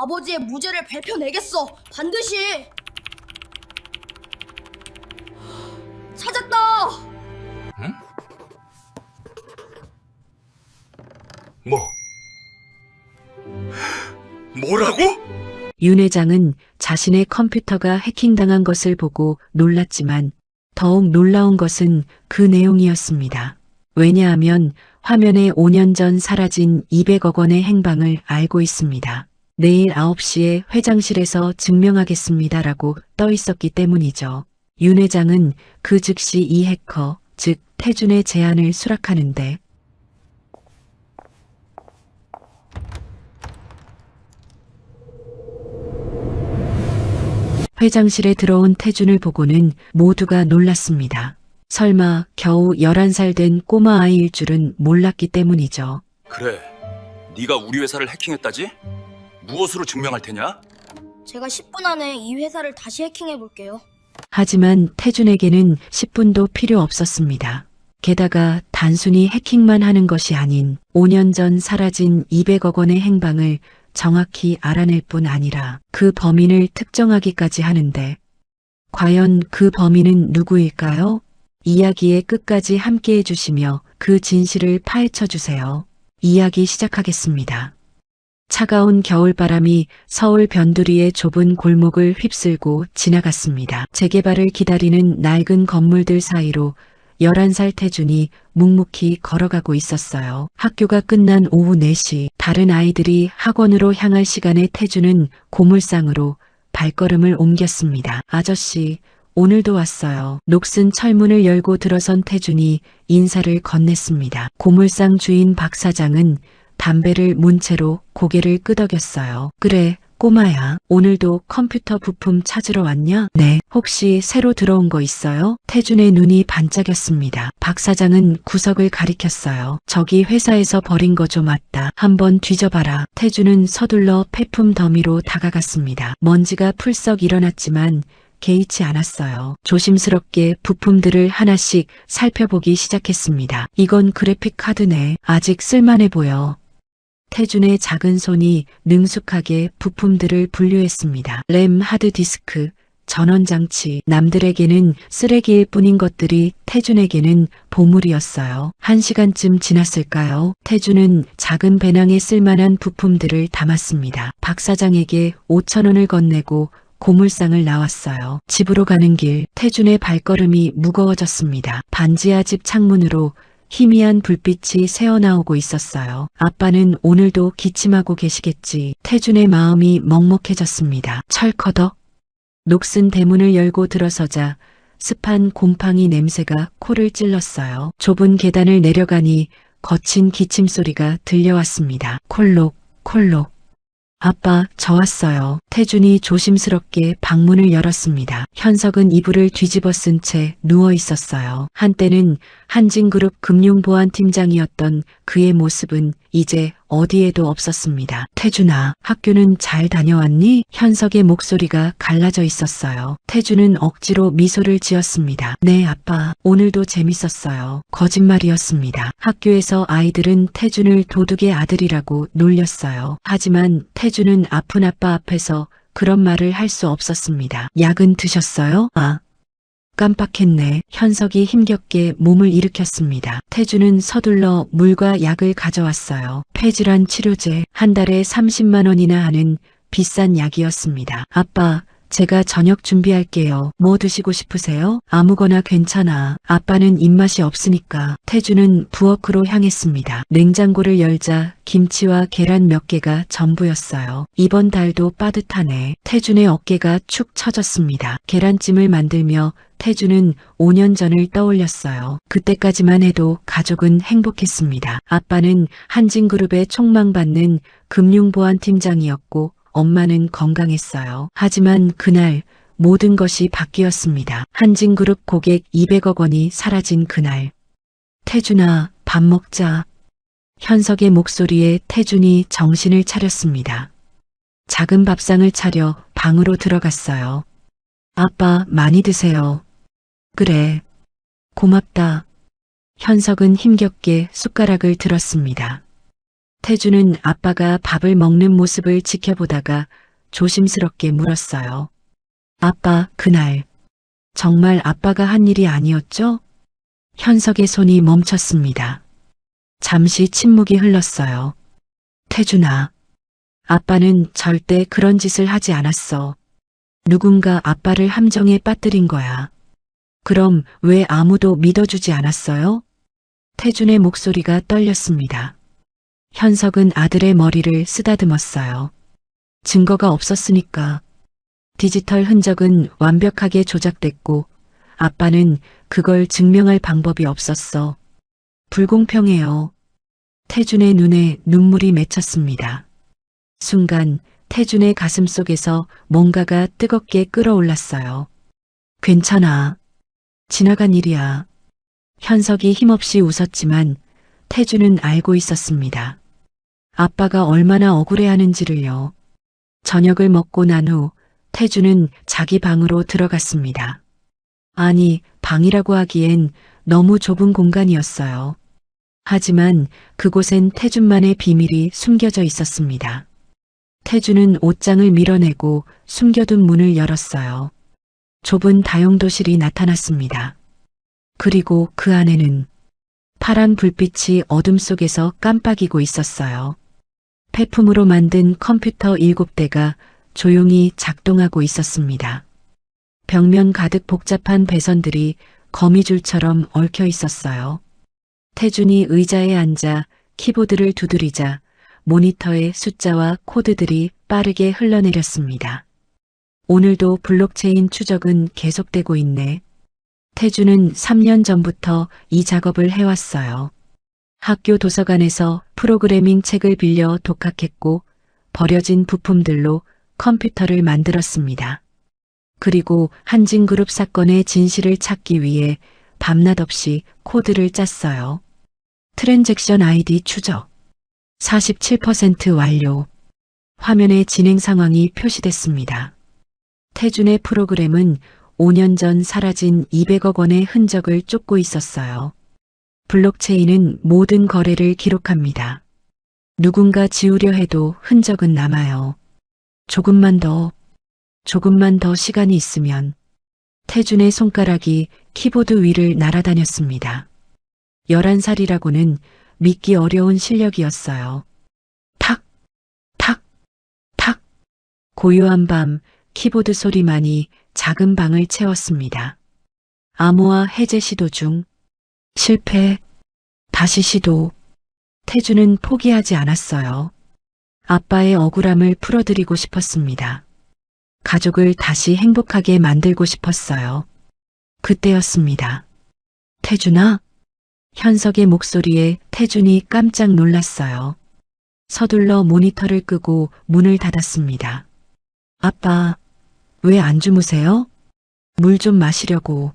아버지의 무죄를 밝혀내겠어. 반드시. 찾았다. 응? 뭐라고? 윤 회장은 자신의 컴퓨터가 해킹당한 것을 보고 놀랐지만 더욱 놀라운 것은 그 내용이었습니다. 왜냐하면 화면에 5년 전 사라진 200억 원의 행방을 알고 있습니다. 내일 9시에 회장실에서 증명하겠습니다라고 떠 있었기 때문이죠. 윤 회장은 그 즉시 이 해커, 즉 태준의 제안을 수락하는데 회장실에 들어온 태준을 보고는 모두가 놀랐습니다. 설마 겨우 11살 된 꼬마 아이일 줄은 몰랐기 때문이죠. 그래, 네가 우리 회사를 해킹했다지? 무엇으로 증명할 테냐? 제가 10분 안에 이 회사를 다시 해킹해 볼게요. 하지만 태준에게는 10분도 필요 없었습니다. 게다가 단순히 해킹만 하는 것이 아닌 5년 전 사라진 200억 원의 행방을 정확히 알아낼 뿐 아니라 그 범인을 특정하기까지 하는데 과연 그 범인은 누구일까요? 이야기의 끝까지 함께해 주시며 그 진실을 파헤쳐 주세요. 이야기 시작하겠습니다. 차가운 겨울바람이 서울 변두리의 좁은 골목을 휩쓸고 지나갔습니다. 재개발을 기다리는 낡은 건물들 사이로 11살 태준이 묵묵히 걸어가고 있었어요. 학교가 끝난 오후 4시 다른 아이들이 학원으로 향할 시간에 태준은 고물상으로 발걸음을 옮겼습니다. 아저씨, 오늘도 왔어요. 녹슨 철문을 열고 들어선 태준이 인사를 건넸습니다. 고물상 주인 박 사장은 담배를 문 채로 고개를 끄덕였어요. 그래, 꼬마야. 오늘도 컴퓨터 부품 찾으러 왔냐? 네. 혹시 새로 들어온 거 있어요? 태준의 눈이 반짝였습니다. 박 사장은 구석을 가리켰어요. 저기 회사에서 버린 거 좀 왔다. 한번 뒤져봐라. 태준은 서둘러 폐품 더미로 다가갔습니다. 먼지가 풀썩 일어났지만 개의치 않았어요. 조심스럽게 부품들을 하나씩 살펴보기 시작했습니다. 이건 그래픽 카드네. 아직 쓸만해 보여. 태준의 작은 손이 능숙하게 부품들을 분류했습니다. 램, 하드디스크, 전원장치, 남들에게는 쓰레기일 뿐인 것들이 태준에게는 보물이었어요. 1시간쯤 지났을까요? 태준은 작은 배낭에 쓸만한 부품들을 담았습니다. 박 사장에게 5,000원을 건네고 고물상을 나왔어요. 집으로 가는 길, 태준의 발걸음이 무거워졌습니다. 반지하 집 창문으로 희미한 불빛이 새어나오고 있었어요. 아빠는 오늘도 기침하고 계시겠지. 태준의 마음이 먹먹해졌습니다. 철커덕. 녹슨 대문을 열고 들어서자 습한 곰팡이 냄새가 코를 찔렀어요. 좁은 계단을 내려가니 거친 기침 소리가 들려왔습니다. 콜록, 콜록. 아빠, 저 왔어요. 태준이 조심스럽게 방문을 열었습니다. 현석은 이불을 뒤집어 쓴 채 누워 있었어요. 한때는 한진그룹 금융보안팀장이었던 그의 모습은 이제 어디에도 없었습니다. 태준아, 학교는 잘 다녀왔니? 현석의 목소리가 갈라져 있었어요. 태준은 억지로 미소를 지었습니다. 네, 아빠. 오늘도 재밌었어요. 거짓말이었습니다. 학교에서 아이들은 태준을 도둑의 아들이라고 놀렸어요. 하지만 태준은 아픈 아빠 앞에서 그런 말을 할 수 없었습니다. 약은 드셨어요? 아. 깜빡했네. 현석이 힘겹게 몸을 일으켰습니다. 태준은 서둘러 물과 약을 가져왔어요. 폐질환 치료제, 한 달에 30만 원이나 하는 비싼 약이었습니다. 아빠, 제가 저녁 준비할게요. 뭐 드시고 싶으세요? 아무거나 괜찮아. 아빠는 입맛이 없으니까. 태준은 부엌으로 향했습니다. 냉장고를 열자 김치와 계란 몇 개가 전부였어요. 이번 달도 빠듯하네. 태준의 어깨가 축 처졌습니다. 계란찜을 만들며 태준은 5년 전을 떠올렸어요. 그때까지만 해도 가족은 행복했습니다. 아빠는 한진그룹의 촉망받는 금융보안팀장이었고 엄마는 건강했어요. 하지만 그날 모든 것이 바뀌었습니다. 한진그룹 고객 200억 원이 사라진 그날. 태준아, 밥 먹자. 현석의 목소리에 태준이 정신을 차렸습니다. 작은 밥상을 차려 방으로 들어갔어요. 아빠, 많이 드세요. 그래. 고맙다. 현석은 힘겹게 숟가락을 들었습니다. 태주는 아빠가 밥을 먹는 모습을 지켜보다가 조심스럽게 물었어요. 아빠, 그날 정말 아빠가 한 일이 아니었죠? 현석의 손이 멈췄습니다. 잠시 침묵이 흘렀어요. 태준아, 아빠는 절대 그런 짓을 하지 않았어. 누군가 아빠를 함정에 빠뜨린 거야. 그럼 왜 아무도 믿어주지 않았어요? 태준의 목소리가 떨렸습니다. 현석은 아들의 머리를 쓰다듬었어요. 증거가 없었으니까. 디지털 흔적은 완벽하게 조작됐고 아빠는 그걸 증명할 방법이 없었어. 불공평해요. 태준의 눈에 눈물이 맺혔습니다. 순간 태준의 가슴 속에서 뭔가가 뜨겁게 끓어올랐어요. 괜찮아. 지나간 일이야. 현석이 힘없이 웃었지만 태준은 알고 있었습니다. 아빠가 얼마나 억울해하는지를요. 저녁을 먹고 난 후 태준은 자기 방으로 들어갔습니다. 아니, 방이라고 하기엔 너무 좁은 공간이었어요. 하지만 그곳엔 태준만의 비밀이 숨겨져 있었습니다. 태준은 옷장을 밀어내고 숨겨둔 문을 열었어요. 좁은 다용도실이 나타났습니다. 그리고 그 안에는 파란 불빛이 어둠 속에서 깜빡이고 있었어요. 폐품으로 만든 컴퓨터 7대가 조용히 작동하고 있었습니다. 벽면 가득 복잡한 배선들이 거미줄처럼 얽혀 있었어요. 태준이 의자에 앉아 키보드를 두드리자 모니터에 숫자와 코드들이 빠르게 흘러내렸습니다. 오늘도 블록체인 추적은 계속되고 있네. 태준은 3년 전부터 이 작업을 해왔어요. 학교 도서관에서 프로그래밍 책을 빌려 독학했고 버려진 부품들로 컴퓨터를 만들었습니다. 그리고 한진그룹 사건의 진실을 찾기 위해 밤낮 없이 코드를 짰어요. 트랜잭션 아이디 추적 47% 완료. 화면에 진행 상황이 표시됐습니다. 태준의 프로그램은 5년 전 사라진 200억 원의 흔적을 쫓고 있었어요. 블록체인은 모든 거래를 기록합니다. 누군가 지우려 해도 흔적은 남아요. 조금만 더 시간이 있으면 태준의 손가락이 키보드 위를 날아다녔습니다. 11살이라고는 믿기 어려운 실력이었어요. 탁, 탁, 탁. 고요한 밤 키보드 소리만이 작은 방을 채웠습니다. 암호화 해제 시도 중. 실패. 다시 시도. 태준은 포기하지 않았어요. 아빠의 억울함을 풀어드리고 싶었습니다. 가족을 다시 행복하게 만들고 싶었어요. 그때였습니다. 태준아? 현석의 목소리에 태준이 깜짝 놀랐어요. 서둘러 모니터를 끄고 문을 닫았습니다. 아빠, 왜 안 주무세요? 물 좀 마시려고.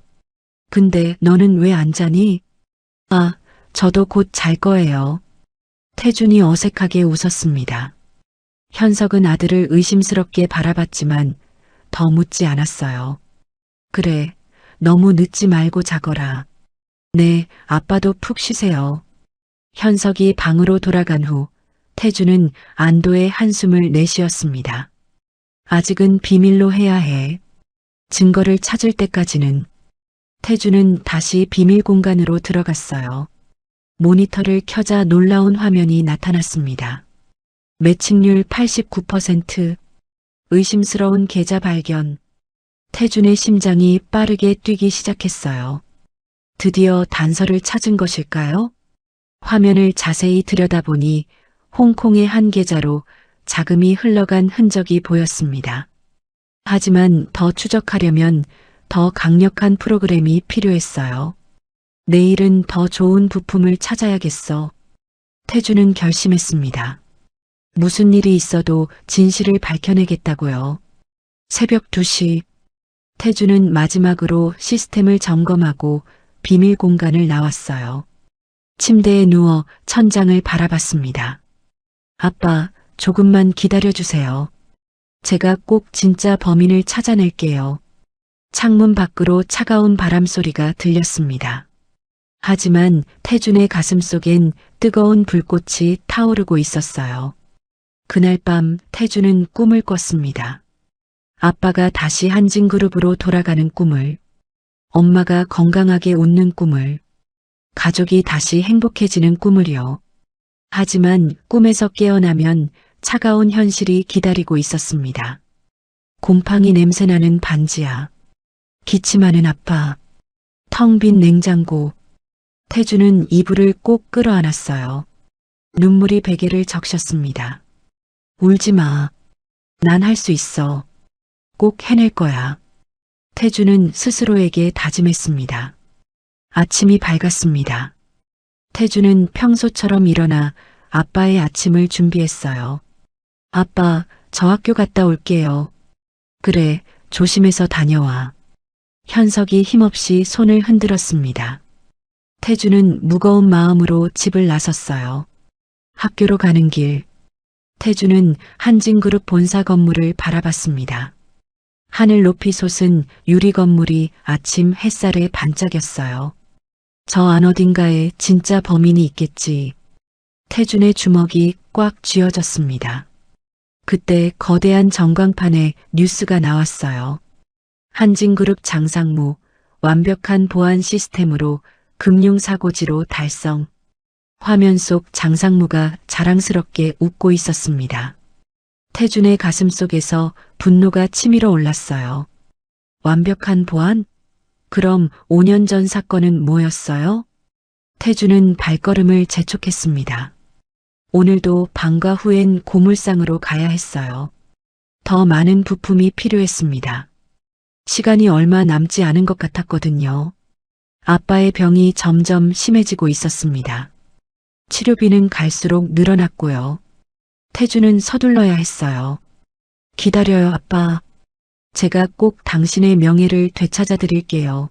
근데 너는 왜 안 자니? 아, 저도 곧 잘 거예요. 태준이 어색하게 웃었습니다. 현석은 아들을 의심스럽게 바라봤지만 더 묻지 않았어요. 그래, 너무 늦지 말고 자거라. 네, 아빠도 푹 쉬세요. 현석이 방으로 돌아간 후 태준은 안도의 한숨을 내쉬었습니다. 아직은 비밀로 해야 해. 증거를 찾을 때까지는. 태준은 다시 비밀 공간으로 들어갔어요. 모니터를 켜자 놀라운 화면이 나타났습니다. 매칭률 89%, 의심스러운 계좌 발견. 태준의 심장이 빠르게 뛰기 시작했어요. 드디어 단서를 찾은 것일까요? 화면을 자세히 들여다보니 홍콩의 한 계좌로 자금이 흘러간 흔적이 보였습니다. 하지만 더 추적하려면 더 강력한 프로그램이 필요했어요. 내일은 더 좋은 부품을 찾아야겠어. 태준은 결심했습니다. 무슨 일이 있어도 진실을 밝혀내겠다고요. 새벽 2시, 태준은 마지막으로 시스템을 점검하고 비밀 공간을 나왔어요. 침대에 누워 천장을 바라봤습니다. 아빠, 조금만 기다려주세요. 제가 꼭 진짜 범인을 찾아낼게요. 창문 밖으로 차가운 바람 소리가 들렸습니다. 하지만 태준의 가슴속엔 뜨거운 불꽃이 타오르고 있었어요. 그날 밤 태준은 꿈을 꿨습니다. 아빠가 다시 한진그룹으로 돌아가는 꿈을, 엄마가 건강하게 웃는 꿈을, 가족이 다시 행복해지는 꿈을요. 하지만 꿈에서 깨어나면 차가운 현실이 기다리고 있었습니다. 곰팡이 냄새나는 반지하, 기침하는 아빠, 텅 빈 냉장고. 태준은 이불을 꼭 끌어안았어요. 눈물이 베개를 적셨습니다. 울지 마. 난 할 수 있어. 꼭 해낼 거야. 태준은 스스로에게 다짐했습니다. 아침이 밝았습니다. 태준은 평소처럼 일어나 아빠의 아침을 준비했어요. 아빠, 저 학교 갔다 올게요. 그래, 조심해서 다녀와. 현석이 힘없이 손을 흔들었습니다. 태준은 무거운 마음으로 집을 나섰어요. 학교로 가는 길, 태준은 한진그룹 본사 건물을 바라봤습니다. 하늘 높이 솟은 유리 건물이 아침 햇살에 반짝였어요. 저 안 어딘가에 진짜 범인이 있겠지. 태준의 주먹이 꽉 쥐어졌습니다. 그때 거대한 전광판에 뉴스가 나왔어요. 한진그룹 장상무, 완벽한 보안 시스템으로 금융사고지로 달성. 화면 속 장상무가 자랑스럽게 웃고 있었습니다. 태준의 가슴 속에서 분노가 치밀어 올랐어요. 완벽한 보안? 그럼 5년 전 사건은 뭐였어요? 태준은 발걸음을 재촉했습니다. 오늘도 방과 후엔 고물상으로 가야 했어요. 더 많은 부품이 필요했습니다. 시간이 얼마 남지 않은 것 같았거든요. 아빠의 병이 점점 심해지고 있었습니다. 치료비는 갈수록 늘어났고요. 태준은 서둘러야 했어요. 기다려요, 아빠. 제가 꼭 당신의 명예를 되찾아 드릴게요.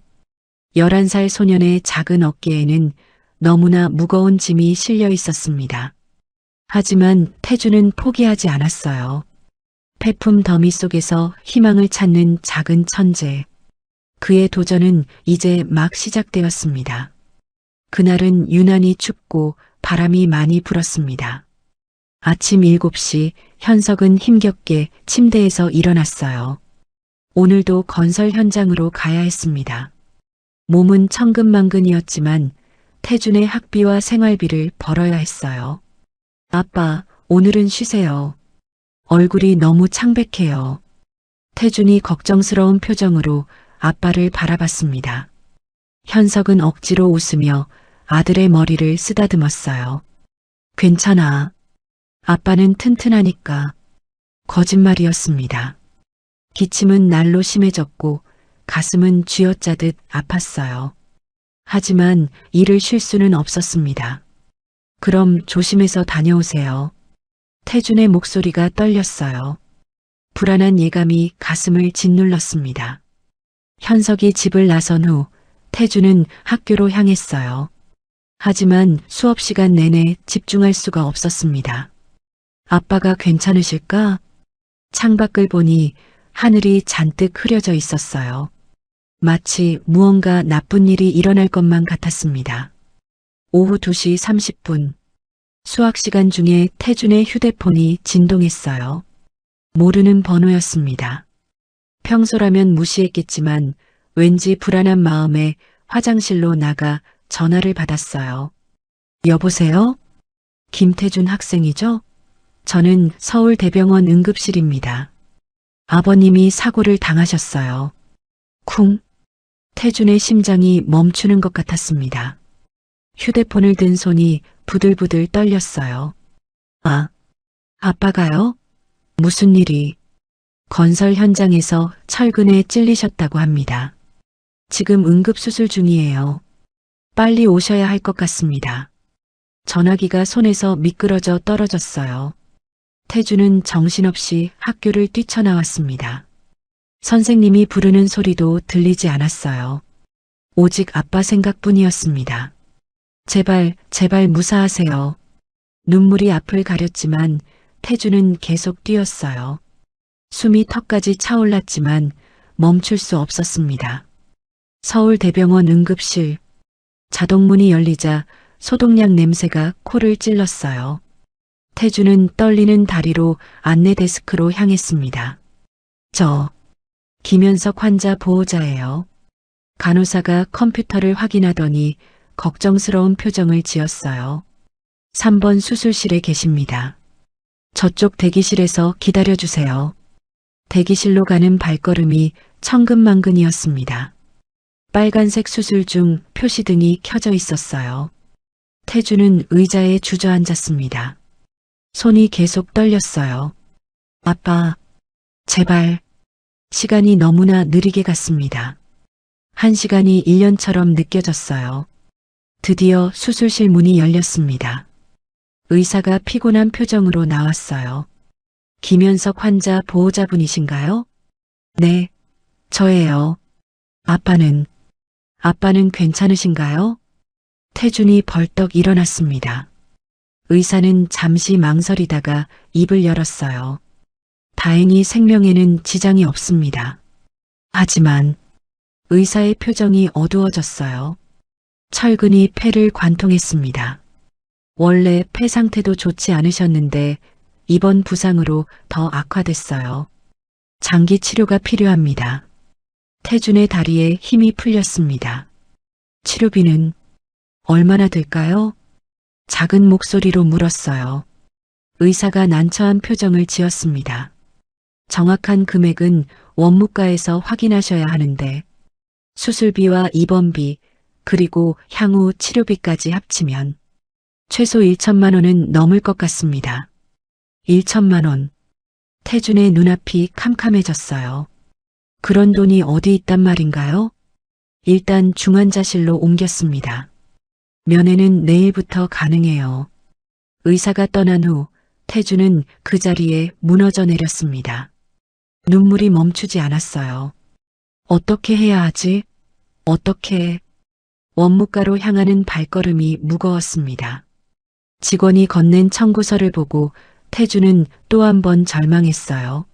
11살 소년의 작은 어깨에는 너무나 무거운 짐이 실려 있었습니다. 하지만 태준은 포기하지 않았어요. 폐품 더미 속에서 희망을 찾는 작은 천재. 그의 도전은 이제 막 시작되었습니다. 그날은 유난히 춥고 바람이 많이 불었습니다. 아침 7시 현석은 힘겹게 침대에서 일어났어요. 오늘도 건설 현장으로 가야 했습니다. 몸은 천근만근이었지만 태준의 학비와 생활비를 벌어야 했어요. 아빠, 오늘은 쉬세요. 얼굴이 너무 창백해요. 태준이 걱정스러운 표정으로 아빠를 바라봤습니다. 현석은 억지로 웃으며 아들의 머리를 쓰다듬었어요. 괜찮아. 아빠는 튼튼하니까. 거짓말이었습니다. 기침은 날로 심해졌고 가슴은 쥐어짜듯 아팠어요. 하지만 일을 쉴 수는 없었습니다. 그럼 조심해서 다녀오세요. 태준의 목소리가 떨렸어요. 불안한 예감이 가슴을 짓눌렀습니다. 현석이 집을 나선 후 태준은 학교로 향했어요. 하지만 수업 시간 내내 집중할 수가 없었습니다. 아빠가 괜찮으실까? 창밖을 보니 하늘이 잔뜩 흐려져 있었어요. 마치 무언가 나쁜 일이 일어날 것만 같았습니다. 오후 2시 30분. 수학 시간 중에 태준의 휴대폰이 진동했어요. 모르는 번호였습니다. 평소라면 무시했겠지만 왠지 불안한 마음에 화장실로 나가 전화를 받았어요. 여보세요? 김태준 학생이죠? 저는 서울대병원 응급실입니다. 아버님이 사고를 당하셨어요. 쿵. 태준의 심장이 멈추는 것 같았습니다. 휴대폰을 든 손이 부들부들 떨렸어요. 아, 아빠가요? 무슨 일이? 건설 현장에서 철근에 찔리셨다고 합니다. 지금 응급수술 중이에요. 빨리 오셔야 할 것 같습니다. 전화기가 손에서 미끄러져 떨어졌어요. 태준은 정신없이 학교를 뛰쳐나왔습니다. 선생님이 부르는 소리도 들리지 않았어요. 오직 아빠 생각뿐이었습니다. 제발, 제발 무사하세요. 눈물이 앞을 가렸지만 태준은 계속 뛰었어요. 숨이 턱까지 차올랐지만 멈출 수 없었습니다. 서울대병원 응급실. 자동문이 열리자 소독약 냄새가 코를 찔렀어요. 태주는 떨리는 다리로 안내 데스크로 향했습니다. 저, 김현석 환자 보호자예요. 간호사가 컴퓨터를 확인하더니 걱정스러운 표정을 지었어요. 3번 수술실에 계십니다. 저쪽 대기실에서 기다려주세요. 대기실로 가는 발걸음이 천근만근이었습니다. 빨간색 수술 중 표시등이 켜져 있었어요. 태주는 의자에 주저앉았습니다. 손이 계속 떨렸어요. 아빠, 제발. 시간이 너무나 느리게 갔습니다. 1시간이 1년처럼 느껴졌어요. 드디어 수술실 문이 열렸습니다. 의사가 피곤한 표정으로 나왔어요. 김현석 환자 보호자분이신가요? 네, 저예요. 아빠는 괜찮으신가요? 태준이 벌떡 일어났습니다. 의사는 잠시 망설이다가 입을 열었어요. 다행히 생명에는 지장이 없습니다. 하지만 의사의 표정이 어두워졌어요. 철근이 폐를 관통했습니다. 원래 폐 상태도 좋지 않으셨는데 이번 부상으로 더 악화됐어요. 장기 치료가 필요합니다. 태준의 다리에 힘이 풀렸습니다. 치료비는 얼마나 들까요? 작은 목소리로 물었어요. 의사가 난처한 표정을 지었습니다. 정확한 금액은 원무과에서 확인하셔야 하는데 수술비와 입원비 그리고 향후 치료비까지 합치면 최소 1천만 원은 넘을 것 같습니다. 1천만 원. 태준의 눈앞이 캄캄해졌어요. 그런 돈이 어디 있단 말인가요? 일단 중환자실로 옮겼습니다. 면회는 내일부터 가능해요. 의사가 떠난 후 태준은 그 자리에 무너져 내렸습니다. 눈물이 멈추지 않았어요. 어떻게 해야 하지? 어떻게? 원무과로 향하는 발걸음이 무거웠습니다. 직원이 건넨 청구서를 보고 태준은 또 한 번 절망했어요.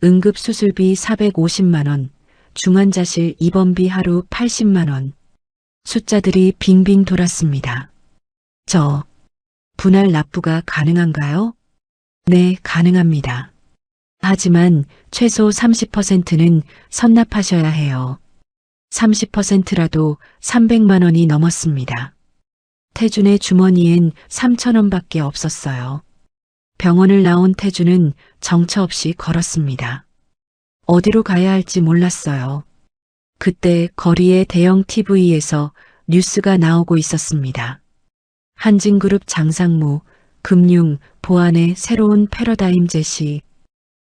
응급수술비 450만 원, 중환자실 입원비 하루 80만 원. 숫자들이 빙빙 돌았습니다. 분할 납부가 가능한가요? 네, 가능합니다. 하지만 최소 30%는 선납하셔야 해요. 30%라도 300만 원이 넘었습니다. 태준의 주머니엔 3천 원밖에 없었어요. 병원을 나온 태준은 정처 없이 걸었습니다. 어디로 가야 할지 몰랐어요. 그때 거리의 대형 TV에서 뉴스가 나오고 있었습니다. 한진그룹 장상무, 금융, 보안의 새로운 패러다임 제시.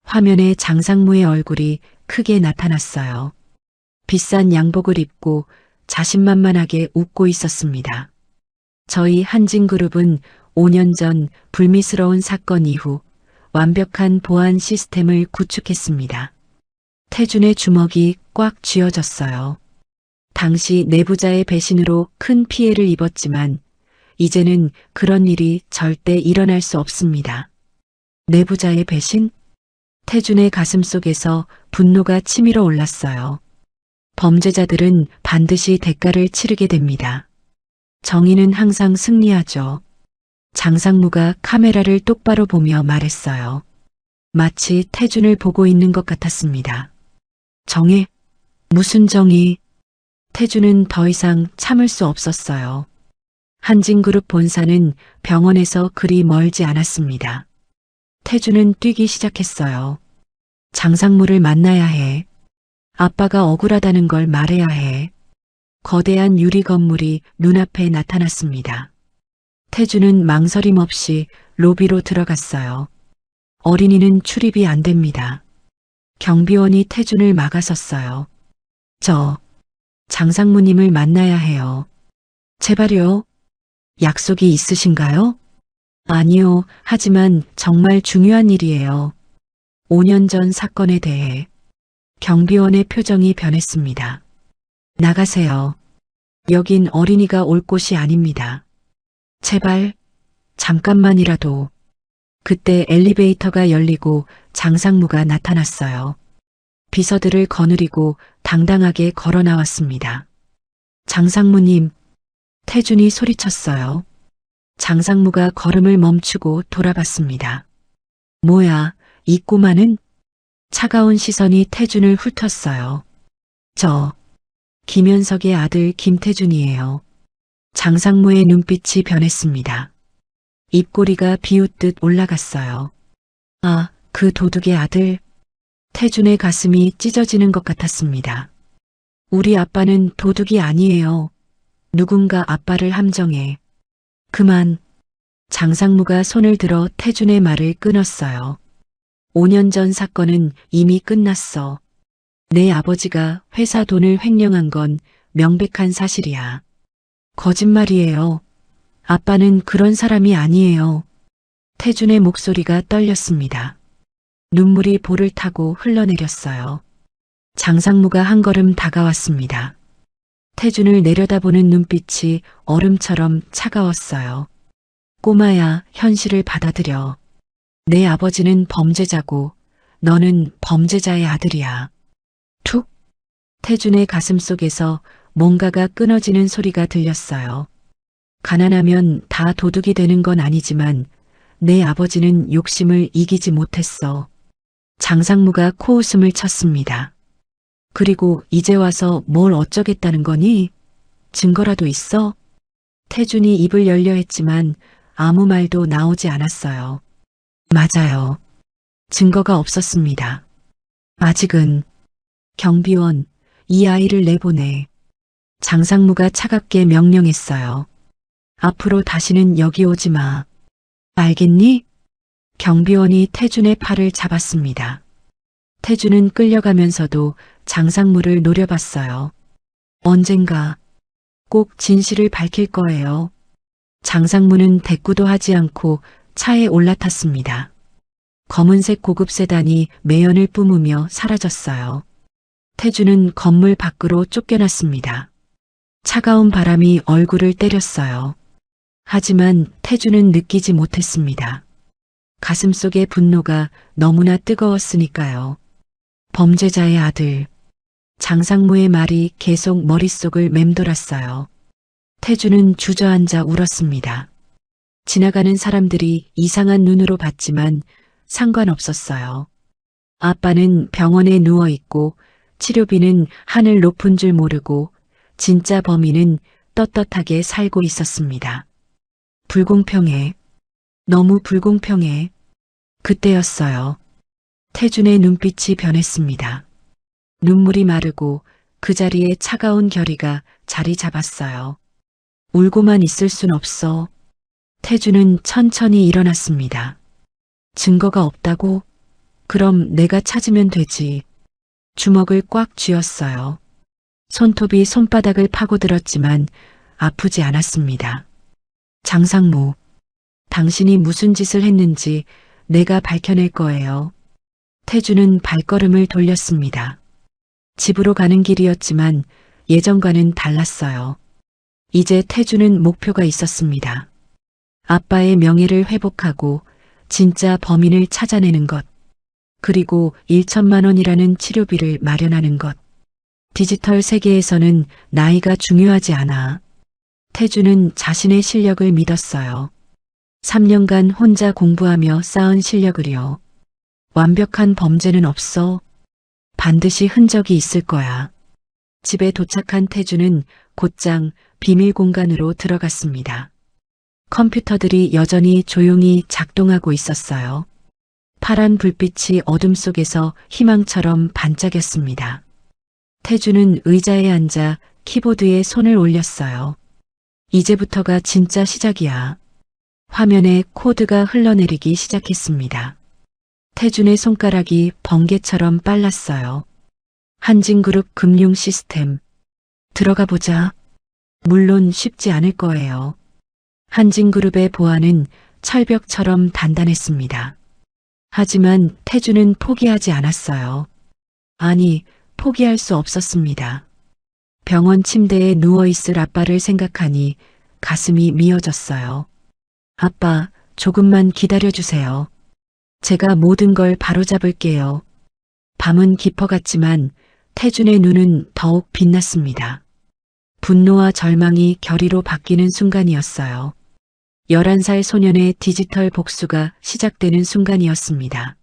화면에 장상무의 얼굴이 크게 나타났어요. 비싼 양복을 입고 자신만만하게 웃고 있었습니다. 저희 한진그룹은 5년 전 불미스러운 사건 이후 완벽한 보안 시스템을 구축했습니다. 태준의 주먹이 꽉 쥐어졌어요. 당시 내부자의 배신으로 큰 피해를 입었지만 이제는 그런 일이 절대 일어날 수 없습니다. 내부자의 배신? 태준의 가슴속에서 분노가 치밀어 올랐어요. 범죄자들은 반드시 대가를 치르게 됩니다. 정의는 항상 승리하죠. 장상무가 카메라를 똑바로 보며 말했어요. 마치 태준을 보고 있는 것 같았습니다. 정의? 무슨 정의? 태준은 더 이상 참을 수 없었어요. 한진그룹 본사는 병원에서 그리 멀지 않았습니다. 태준은 뛰기 시작했어요. 장상무를 만나야 해. 아빠가 억울하다는 걸 말해야 해. 거대한 유리 건물이 눈앞에 나타났습니다. 태준은 망설임 없이 로비로 들어갔어요. 어린이는 출입이 안 됩니다. 경비원이 태준을 막아섰어요. 장상무님을 만나야 해요. 제발요. 약속이 있으신가요? 아니요. 하지만 정말 중요한 일이에요. 5년 전 사건에 대해. 경비원의 표정이 변했습니다. 나가세요. 여긴 어린이가 올 곳이 아닙니다. 제발, 잠깐만이라도. 그때 엘리베이터가 열리고 장상무가 나타났어요. 비서들을 거느리고 당당하게 걸어 나왔습니다. 장상무님, 태준이 소리쳤어요. 장상무가 걸음을 멈추고 돌아봤습니다. 뭐야, 이 꼬마는? 차가운 시선이 태준을 훑었어요. 저, 김현석의 아들 김태준이에요. 장상무의 눈빛이 변했습니다. 입꼬리가 비웃듯 올라갔어요. 아, 그 도둑의 아들. 태준의 가슴이 찢어지는 것 같았습니다. 우리 아빠는 도둑이 아니에요. 누군가 아빠를 함정해. 그만. 장상무가 손을 들어 태준의 말을 끊었어요. 5년 전 사건은 이미 끝났어. 내 아버지가 회사 돈을 횡령한 건 명백한 사실이야. 거짓말이에요. 아빠는 그런 사람이 아니에요. 태준의 목소리가 떨렸습니다. 눈물이 볼을 타고 흘러내렸어요. 장상무가 한 걸음 다가왔습니다. 태준을 내려다보는 눈빛이 얼음처럼 차가웠어요. 꼬마야, 현실을 받아들여. 내 아버지는 범죄자고 너는 범죄자의 아들이야. 툭! 태준의 가슴 속에서 뭔가가 끊어지는 소리가 들렸어요. 가난하면 다 도둑이 되는 건 아니지만 내 아버지는 욕심을 이기지 못했어. 장상무가 코웃음을 쳤습니다. 그리고 이제 와서 뭘 어쩌겠다는 거니? 증거라도 있어? 태준이 입을 열려 했지만 아무 말도 나오지 않았어요. 맞아요. 증거가 없었습니다. 아직은. 경비원, 이 아이를 내보내. 장상무가 차갑게 명령했어요. 앞으로 다시는 여기 오지 마. 알겠니? 경비원이 태준의 팔을 잡았습니다. 태준은 끌려가면서도 장상무를 노려봤어요. 언젠가 꼭 진실을 밝힐 거예요. 장상무는 대꾸도 하지 않고 차에 올라탔습니다. 검은색 고급 세단이 매연을 뿜으며 사라졌어요. 태준은 건물 밖으로 쫓겨났습니다. 차가운 바람이 얼굴을 때렸어요. 하지만 태준은 느끼지 못했습니다. 가슴속의 분노가 너무나 뜨거웠으니까요. 범죄자의 아들. 장상무의 말이 계속 머릿속을 맴돌았어요. 태준은 주저앉아 울었습니다. 지나가는 사람들이 이상한 눈으로 봤지만 상관없었어요. 아빠는 병원에 누워있고 치료비는 하늘 높은 줄 모르고 진짜 범인은 떳떳하게 살고 있었습니다. 불공평해. 너무 불공평해. 그때였어요. 태준의 눈빛이 변했습니다. 눈물이 마르고 그 자리에 차가운 결의가 자리 잡았어요. 울고만 있을 순 없어. 태준은 천천히 일어났습니다. 증거가 없다고? 그럼 내가 찾으면 되지. 주먹을 꽉 쥐었어요. 손톱이 손바닥을 파고들었지만 아프지 않았습니다. 장상무, 당신이 무슨 짓을 했는지 내가 밝혀낼 거예요. 태준은 발걸음을 돌렸습니다. 집으로 가는 길이었지만 예전과는 달랐어요. 이제 태준은 목표가 있었습니다. 아빠의 명예를 회복하고 진짜 범인을 찾아내는 것. 그리고 1천만 원이라는 치료비를 마련하는 것. 디지털 세계에서는 나이가 중요하지 않아. 태준은 자신의 실력을 믿었어요. 3년간 혼자 공부하며 쌓은 실력을요. 완벽한 범죄는 없어. 반드시 흔적이 있을 거야. 집에 도착한 태준은 곧장 비밀 공간으로 들어갔습니다. 컴퓨터들이 여전히 조용히 작동하고 있었어요. 파란 불빛이 어둠 속에서 희망처럼 반짝였습니다. 태준은 의자에 앉아 키보드에 손을 올렸어요. 이제부터가 진짜 시작이야. 화면에 코드가 흘러내리기 시작했습니다. 태준의 손가락이 번개처럼 빨랐어요. 한진그룹 금융 시스템. 들어가 보자. 물론 쉽지 않을 거예요. 한진그룹의 보안은 철벽처럼 단단했습니다. 하지만 태준은 포기하지 않았어요. 아니, 포기할 수 없었습니다. 병원 침대에 누워있을 아빠를 생각하니 가슴이 미어졌어요. 아빠, 조금만 기다려주세요. 제가 모든 걸 바로잡을게요. 밤은 깊어갔지만 태준의 눈은 더욱 빛났습니다. 분노와 절망이 결의로 바뀌는 순간이었어요. 11살 소년의 디지털 복수가 시작되는 순간이었습니다.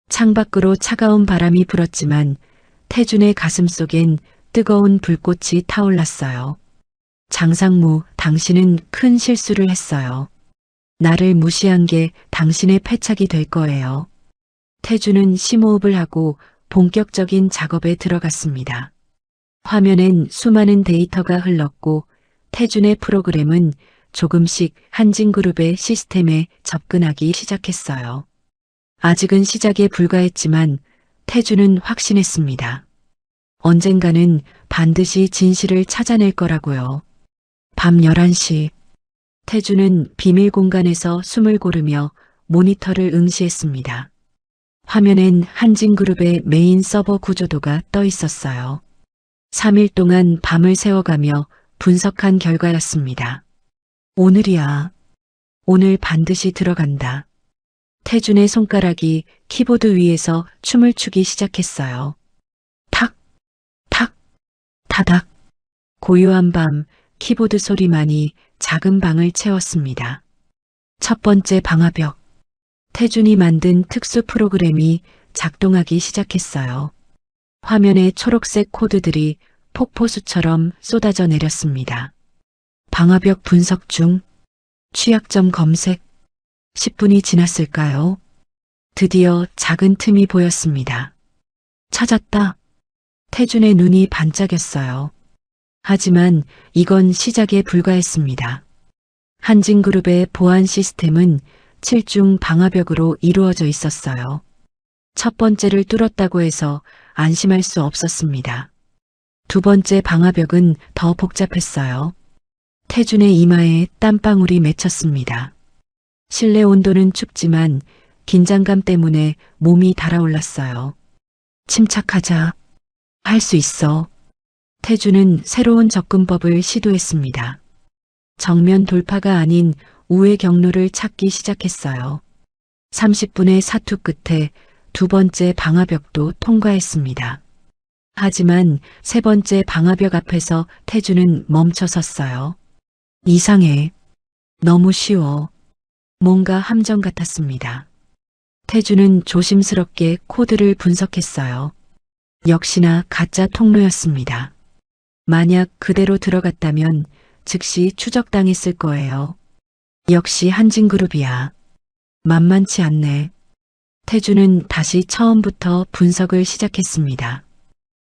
창밖으로 차가운 바람이 불었지만 태준의 가슴속엔 뜨거운 불꽃이 타올랐어요. 장상무, 당신은 큰 실수를 했어요. 나를 무시한 게 당신의 패착이 될 거예요. 태준은 심호흡을 하고 본격적인 작업에 들어갔습니다. 화면엔 수많은 데이터가 흘렀고 태준의 프로그램은 조금씩 한진그룹의 시스템에 접근하기 시작했어요. 아직은 시작에 불과했지만 태준은 확신했습니다. 언젠가는 반드시 진실을 찾아낼 거라고요. 밤 11시 태준은 비밀 공간에서 숨을 고르며 모니터를 응시했습니다. 화면엔 한진그룹의 메인 서버 구조도가 떠 있었어요. 3일 동안 밤을 새워가며 분석한 결과였습니다. 오늘이야. 오늘 반드시 들어간다. 태준의 손가락이 키보드 위에서 춤을 추기 시작했어요. 탁, 탁, 타닥. 고요한 밤 키보드 소리만이 작은 방을 채웠습니다. 첫 번째 방화벽. 태준이 만든 특수 프로그램이 작동하기 시작했어요. 화면에 초록색 코드들이 폭포수처럼 쏟아져 내렸습니다. 방화벽 분석 중, 취약점 검색. 10분이 지났을까요? 드디어 작은 틈이 보였습니다. 찾았다. 태준의 눈이 반짝였어요. 하지만 이건 시작에 불과했습니다. 한진그룹의 보안 시스템은 7중 방화벽으로 이루어져 있었어요. 첫 번째를 뚫었다고 해서 안심할 수 없었습니다. 두 번째 방화벽은 더 복잡했어요. 태준의 이마에 땀방울이 맺혔습니다. 실내 온도는 춥지만 긴장감 때문에 몸이 달아올랐어요. 침착하자. 할 수 있어. 태준은 새로운 접근법을 시도했습니다. 정면 돌파가 아닌 우회 경로를 찾기 시작했어요. 30분의 사투 끝에 두 번째 방화벽도 통과했습니다. 하지만 세 번째 방화벽 앞에서 태준은 멈춰 섰어요. 이상해. 너무 쉬워. 뭔가 함정 같았습니다. 태준은 조심스럽게 코드를 분석했어요. 역시나 가짜 통로였습니다. 만약 그대로 들어갔다면 즉시 추적당했을 거예요. 역시 한진그룹이야. 만만치 않네. 태준은 다시 처음부터 분석을 시작했습니다.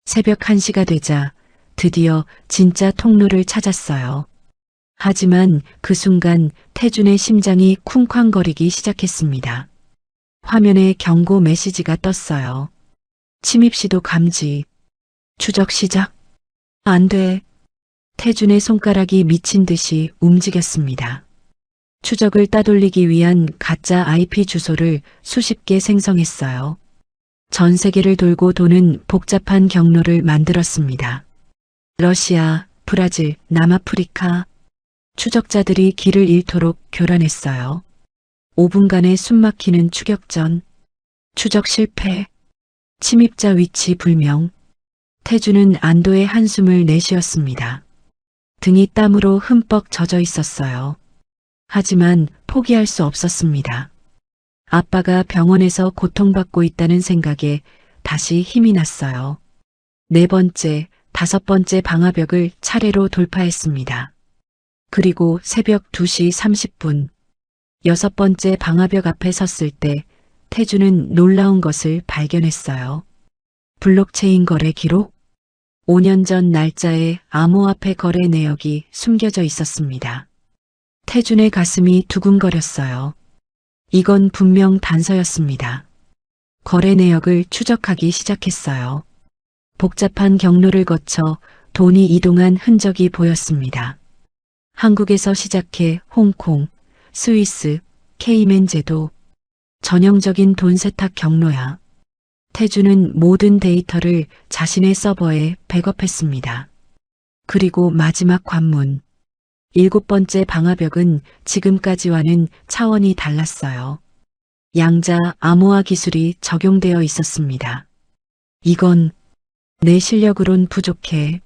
새벽 1시가 되자 드디어 진짜 통로를 찾았어요. 하지만 그 순간 태준의 심장이 쿵쾅거리기 시작했습니다. 화면에 경고 메시지가 떴어요. 침입 시도 감지. 추적 시작. 안 돼. 태준의 손가락이 미친 듯이 움직였습니다. 추적을 따돌리기 위한 가짜 IP 주소를 수십 개 생성했어요. 전 세계를 돌고 도는 복잡한 경로를 만들었습니다. 러시아, 브라질, 남아프리카. 추적자들이 길을 잃도록 교란했어요. 5분간의 숨막히는 추격전. 추적 실패. 침입자 위치 불명. 태준은 안도의 한숨을 내쉬었습니다. 등이 땀으로 흠뻑 젖어 있었어요. 하지만 포기할 수 없었습니다. 아빠가 병원에서 고통받고 있다는 생각에 다시 힘이 났어요. 네 번째, 다섯 번째 방화벽을 차례로 돌파했습니다. 그리고 새벽 2시 30분, 여섯 번째 방화벽 앞에 섰을 때 태준은 놀라운 것을 발견했어요. 블록체인 거래 기록? 5년 전 날짜에 암호화폐 거래 내역이 숨겨져 있었습니다. 태준의 가슴이 두근거렸어요. 이건 분명 단서였습니다. 거래 내역을 추적하기 시작했어요. 복잡한 경로를 거쳐 돈이 이동한 흔적이 보였습니다. 한국에서 시작해 홍콩, 스위스, 케이맨 제도, 전형적인 돈 세탁 경로야. 태준은 모든 데이터를 자신의 서버에 백업했습니다. 그리고 마지막 관문. 7번째 방화벽은 지금까지와는 차원이 달랐어요. 양자 암호화 기술이 적용되어 있었습니다. 이건 내 실력으론 부족해.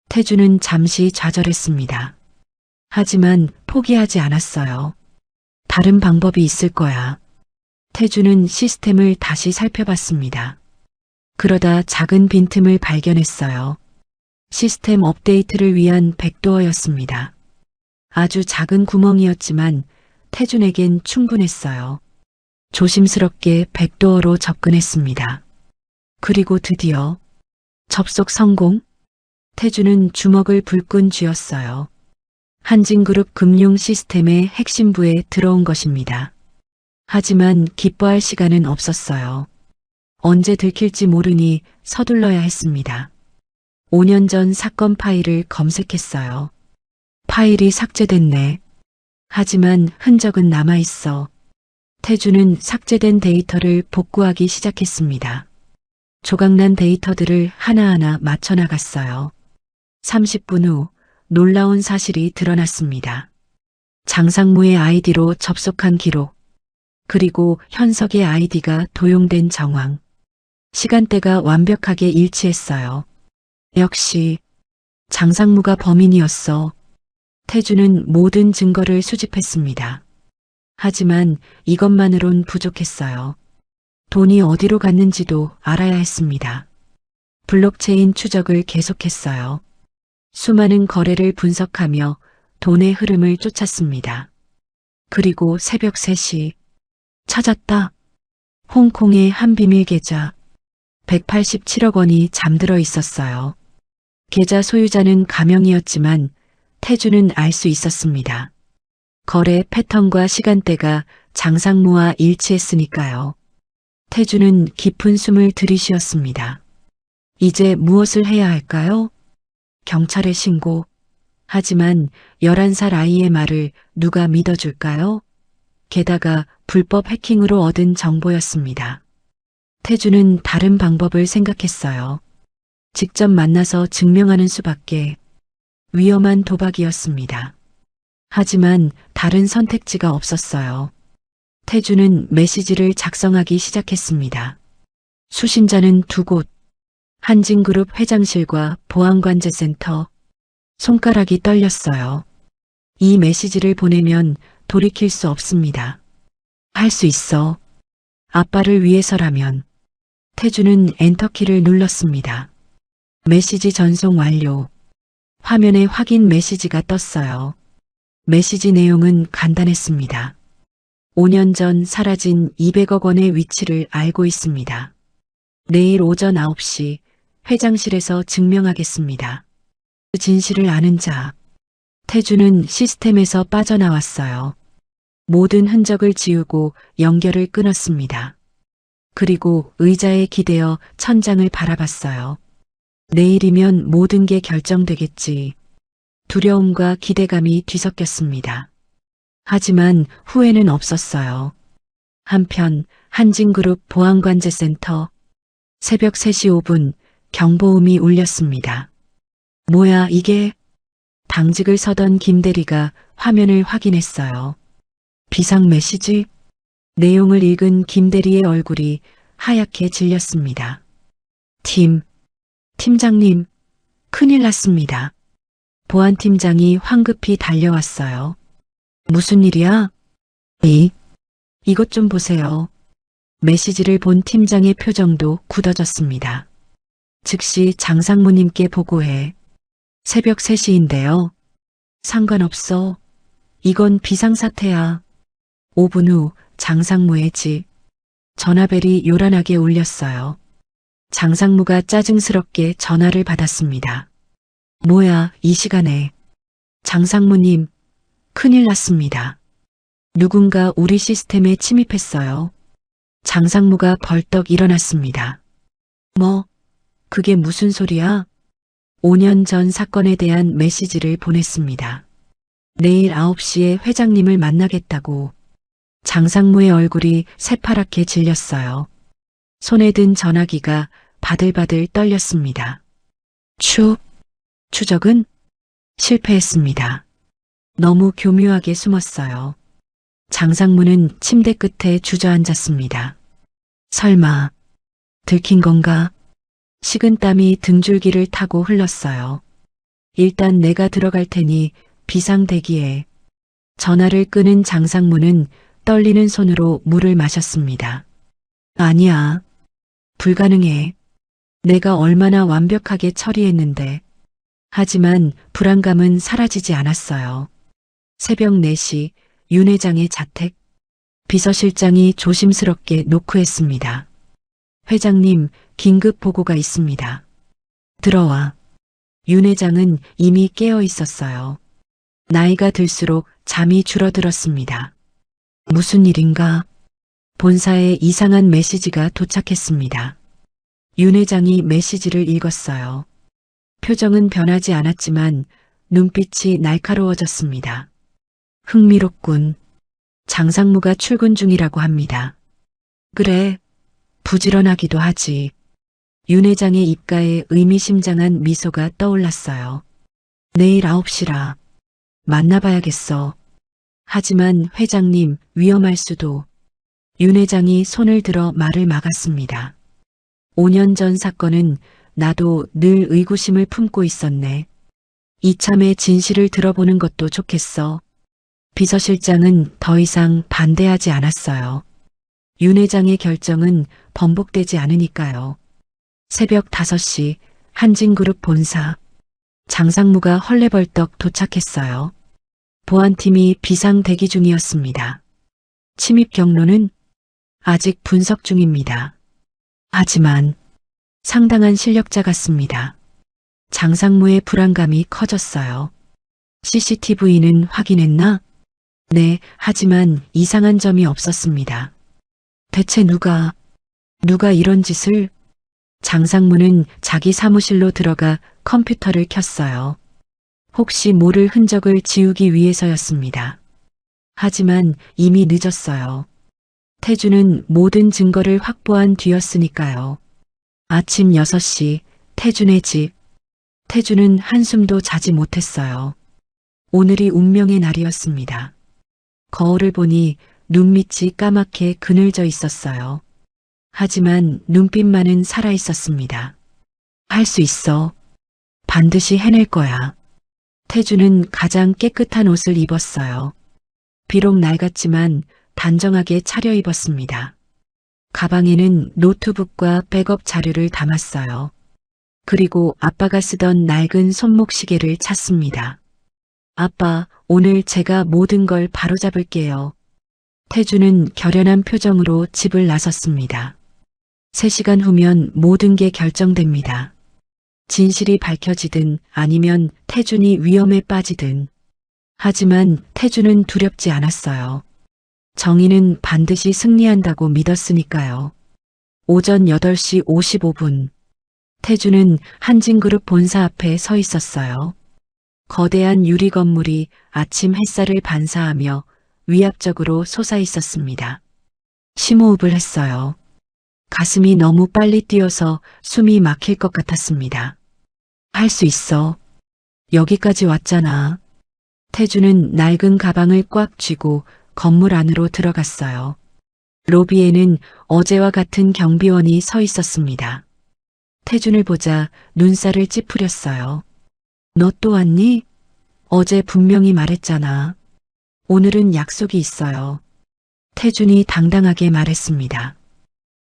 태주는 잠시 좌절했습니다. 하지만 포기하지 않았어요. 다른 방법이 있을 거야. 태주는 시스템을 다시 살펴봤습니다. 그러다 작은 빈틈을 발견했어요. 시스템 업데이트를 위한 백도어였습니다. 아주 작은 구멍이었지만 태준에겐 충분했어요. 조심스럽게 백도어로 접근했습니다. 그리고 드디어 접속 성공? 태준은 주먹을 불끈 쥐었어요. 한진그룹 금융 시스템의 핵심부에 들어온 것입니다. 하지만 기뻐할 시간은 없었어요. 언제 들킬지 모르니 서둘러야 했습니다. 5년 전 사건 파일을 검색했어요. 파일이 삭제됐네. 하지만 흔적은 남아있어. 태주는 삭제된 데이터를 복구하기 시작했습니다. 조각난 데이터들을 하나하나 맞춰나갔어요. 30분 후 놀라운 사실이 드러났습니다. 장상무의 아이디로 접속한 기록, 그리고 현석의 아이디가 도용된 정황. 시간대가 완벽하게 일치했어요. 역시 장상무가 범인이었어. 태주는 모든 증거를 수집했습니다. 하지만 이것만으론 부족했어요. 돈이 어디로 갔는지도 알아야 했습니다. 블록체인 추적을 계속했어요. 수많은 거래를 분석하며 돈의 흐름을 쫓았습니다. 그리고 새벽 3시 찾았다. 홍콩의 한 비밀 계좌 187억 원이 잠들어 있었어요. 계좌 소유자는 가명이었지만 태주는 알 수 있었습니다. 거래 패턴과 시간대가 장상무와 일치했으니까요. 태주는 깊은 숨을 들이쉬었습니다. 이제 무엇을 해야 할까요? 경찰에 신고. 하지만 11살 아이의 말을 누가 믿어줄까요? 게다가 불법 해킹으로 얻은 정보였습니다. 태주는 다른 방법을 생각했어요. 직접 만나서 증명하는 수밖에. 위험한 도박이었습니다. 하지만 다른 선택지가 없었어요. 태주는 메시지를 작성하기 시작했습니다. 수신자는 2곳, 한진그룹 회장실과 보안관제센터. 손가락이 떨렸어요. 이 메시지를 보내면 돌이킬 수 없습니다. 할 수 있어. 아빠를 위해서라면. 태주는 엔터키를 눌렀습니다. 메시지 전송 완료. 화면에 확인 메시지가 떴어요. 메시지 내용은 간단했습니다. 5년 전 사라진 200억 원의 위치를 알고 있습니다. 내일 오전 9시 회장실에서 증명하겠습니다. 그 진실을 아는 자. 태주는 시스템에서 빠져나왔어요. 모든 흔적을 지우고 연결을 끊었습니다. 그리고 의자에 기대어 천장을 바라봤어요. 내일이면 모든 게 결정되겠지. 두려움과 기대감이 뒤섞였습니다. 하지만 후회는 없었어요. 한편 한진그룹 보안관제센터. 새벽 3시 5분 경보음이 울렸습니다. 뭐야 이게? 당직을 서던 김대리가 화면을 확인했어요. 비상 메시지? 내용을 읽은 김대리의 얼굴이 하얗게 질렸습니다. 팀장님, 큰일 났습니다. 보안팀장이 황급히 달려왔어요. 무슨 일이야? 이것 좀 보세요. 메시지를 본 팀장의 표정도 굳어졌습니다. 즉시 장상무님께 보고해. 새벽 3시인데요. 상관없어. 이건 비상사태야. 5분 후 장상무의 집. 전화벨이 요란하게 울렸어요. 장상무가 짜증스럽게 전화를 받았습니다. 뭐야, 이 시간에. 장상무님, 큰일 났습니다. 누군가 우리 시스템에 침입했어요. 장상무가 벌떡 일어났습니다. 뭐, 그게 무슨 소리야? 5년 전 사건에 대한 메시지를 보냈습니다. 내일 9시에 회장님을 만나겠다고. 장상무의 얼굴이 새파랗게 질렸어요. 손에 든 전화기가 바들바들 떨렸습니다. 추적은 실패했습니다. 너무 교묘하게 숨었어요. 장상무는 침대 끝에 주저앉았습니다. 설마 들킨 건가? 식은땀이 등줄기를 타고 흘렀어요. 일단 내가 들어갈 테니 비상대기에. 전화를 끄는 장상무는 떨리는 손으로 물을 마셨습니다. 아니야. 불가능해. 내가 얼마나 완벽하게 처리했는데. 하지만 불안감은 사라지지 않았어요. 새벽 4시 윤 회장의 자택. 비서실장이 조심스럽게 노크했습니다. 회장님, 긴급 보고가 있습니다. 들어와. 윤 회장은 이미 깨어 있었어요. 나이가 들수록 잠이 줄어들었습니다. 무슨 일인가? 본사에 이상한 메시지가 도착했습니다. 윤 회장이 메시지를 읽었어요. 표정은 변하지 않았지만 눈빛이 날카로워졌습니다. 흥미롭군. 장상무가 출근 중이라고 합니다. 그래, 부지런하기도 하지. 윤 회장의 입가에 의미심장한 미소가 떠올랐어요. 내일 9시라. 만나봐야겠어. 하지만 회장님, 위험할 수도. 윤 회장이 손을 들어 말을 막았습니다. 5년 전 사건은 나도 늘 의구심을 품고 있었네. 이참에 진실을 들어보는 것도 좋겠어. 비서실장은 더 이상 반대하지 않았어요. 윤 회장의 결정은 번복되지 않으니까요. 새벽 5시 한진그룹 본사. 장상무가 헐레벌떡 도착했어요. 보안팀이 비상 대기 중이었습니다. 침입 경로는 아직 분석 중입니다. 하지만 상당한 실력자 같습니다. 장상무의 불안감이 커졌어요. CCTV는 확인했나? 네, 하지만 이상한 점이 없었습니다. 대체 누가 이런 짓을? 장상무는 자기 사무실로 들어가 컴퓨터를 켰어요. 혹시 모를 흔적을 지우기 위해서였습니다. 하지만 이미 늦었어요. 태주는 모든 증거를 확보한 뒤였으니까요. 아침 6시 태준의 집. 태주는 한숨도 자지 못했어요. 오늘이 운명의 날이었습니다. 거울을 보니 눈밑이 까맣게 그늘져 있었어요. 하지만 눈빛만은 살아 있었습니다. 할 수 있어. 반드시 해낼 거야. 태주는 가장 깨끗한 옷을 입었어요. 비록 낡았지만 단정하게 차려입었습니다. 가방에는 노트북과 백업 자료를 담았어요. 그리고 아빠가 쓰던 낡은 손목시계를 찾습니다. 아빠, 오늘 제가 모든 걸 바로잡을게요. 태주는 결연한 표정으로 집을 나섰습니다. 3시간 후면 모든 게 결정됩니다. 진실이 밝혀지든 아니면 태준이 위험에 빠지든. 하지만 태준은 두렵지 않았어요. 정의는 반드시 승리한다고 믿었으니까요. 오전 8시 55분. 태준은 한진그룹 본사 앞에 서 있었어요. 거대한 유리 건물이 아침 햇살을 반사하며 위압적으로 솟아 있었습니다. 심호흡을 했어요. 가슴이 너무 빨리 뛰어서 숨이 막힐 것 같았습니다. 할 수 있어. 여기까지 왔잖아. 태주는 낡은 가방을 꽉 쥐고 건물 안으로 들어갔어요. 로비에는 어제와 같은 경비원이 서 있었습니다. 태준을 보자 눈살을 찌푸렸어요. 너 또 왔니? 어제 분명히 말했잖아. 오늘은 약속이 있어요. 태준이 당당하게 말했습니다.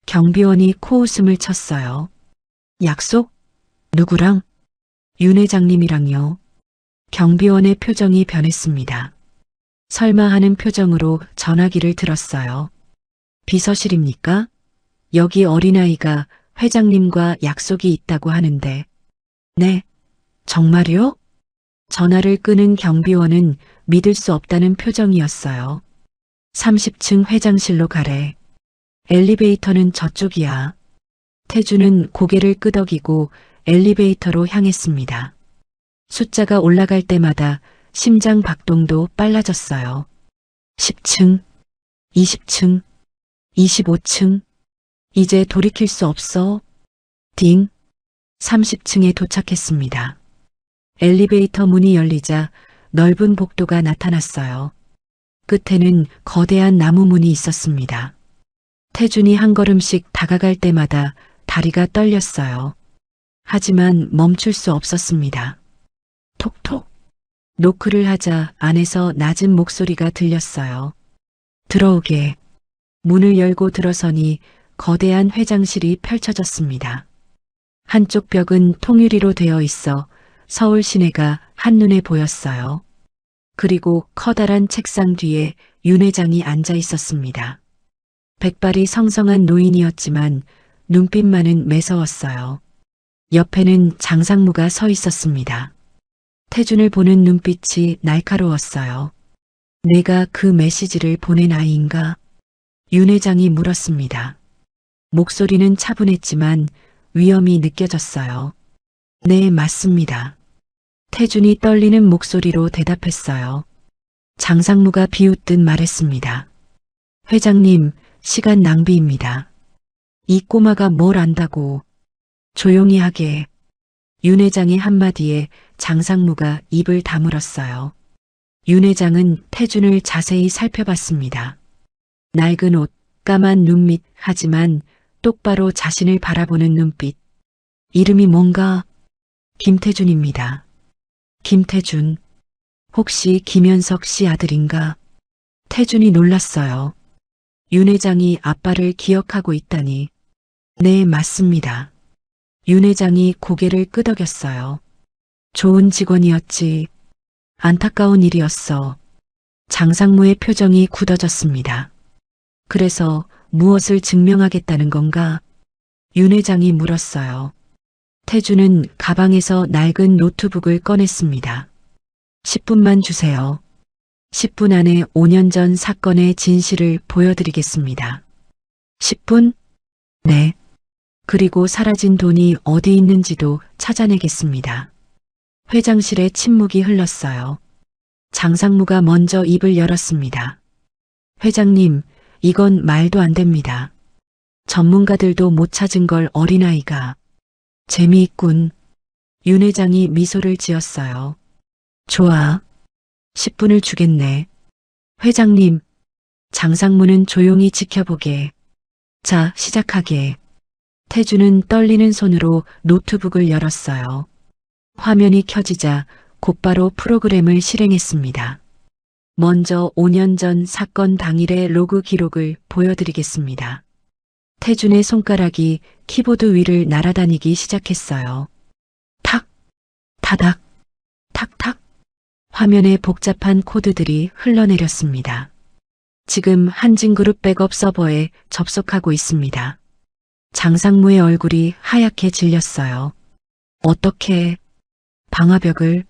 경비원이 코웃음을 쳤어요. 약속? 누구랑? 윤 회장님이랑요. 경비원의 표정이 변했습니다. 설마 하는 표정으로 전화기를 들었어요. 비서실입니까? 여기 어린아이가 회장님과 약속이 있다고 하는데. 네, 정말요? 전화를 끄는 경비원은 믿을 수 없다는 표정이었어요. 30층 회장실로 가래. 엘리베이터는 저쪽이야. 태주는 고개를 끄덕이고 엘리베이터로 향했습니다. 숫자가 올라갈 때마다 심장 박동도 빨라졌어요. 10층, 20층, 25층. 이제 돌이킬 수 없어. 딩. 30층에 도착했습니다. 엘리베이터 문이 열리자 넓은 복도가 나타났어요. 끝에는 거대한 나무 문이 있었습니다. 태준이 한 걸음씩 다가갈 때마다 다리가 떨렸어요. 하지만 멈출 수 없었습니다. 톡톡. 노크를 하자 안에서 낮은 목소리가 들렸어요. 들어오게. 문을 열고 들어서니 거대한 회장실이 펼쳐졌습니다. 한쪽 벽은 통유리로 되어 있어 서울 시내가 한눈에 보였어요. 그리고 커다란 책상 뒤에 윤 회장이 앉아 있었습니다. 백발이 성성한 노인이었지만 눈빛만은 매서웠어요. 옆에는 장상무가 서 있었습니다. 태준을 보는 눈빛이 날카로웠어요. 내가 그 메시지를 보낸 아이인가? 윤 회장이 물었습니다. 목소리는 차분했지만 위험이 느껴졌어요. 네, 맞습니다. 태준이 떨리는 목소리로 대답했어요. 장상무가 비웃듯 말했습니다. 회장님, 시간 낭비입니다. 이 꼬마가 뭘 안다고. 조용히 하게. 윤 회장의 한마디에 장상무가 입을 다물었어요. 윤 회장은 태준을 자세히 살펴봤습니다. 낡은 옷, 까만 눈밑, 하지만 똑바로 자신을 바라보는 눈빛. 이름이 뭔가? 김태준입니다. 김태준. 혹시 김현석 씨 아들인가? 태준이 놀랐어요. 윤 회장이 아빠를 기억하고 있다니. 네, 맞습니다. 윤 회장이 고개를 끄덕였어요. 좋은 직원이었지. 안타까운 일이었어. 장상무의 표정이 굳어졌습니다. 그래서 무엇을 증명하겠다는 건가? 윤 회장이 물었어요. 태준은 가방에서 낡은 노트북을 꺼냈습니다. 10분만 주세요. 10분 안에 5년 전 사건의 진실을 보여드리겠습니다. 10분? 네. 그리고 사라진 돈이 어디 있는지도 찾아내겠습니다. 회장실에 침묵이 흘렀어요. 장상무가 먼저 입을 열었습니다. 회장님, 이건 말도 안 됩니다. 전문가들도 못 찾은 걸 어린아이가. 재미있군. 윤 회장이 미소를 지었어요. 좋아. 10분을 주겠네. 회장님, 장상무는 조용히 지켜보게. 자, 시작하게. 태준은 떨리는 손으로 노트북을 열었어요. 화면이 켜지자 곧바로 프로그램을 실행했습니다. 먼저 5년 전 사건 당일의 로그 기록을 보여드리겠습니다. 태준의 손가락이 키보드 위를 날아다니기 시작했어요. 탁, 타닥, 탁탁. 화면에 복잡한 코드들이 흘러내렸습니다. 지금 한진그룹 백업 서버에 접속하고 있습니다. 장상무의 얼굴이 하얗게 질렸어요. 어떻게? 방화벽을?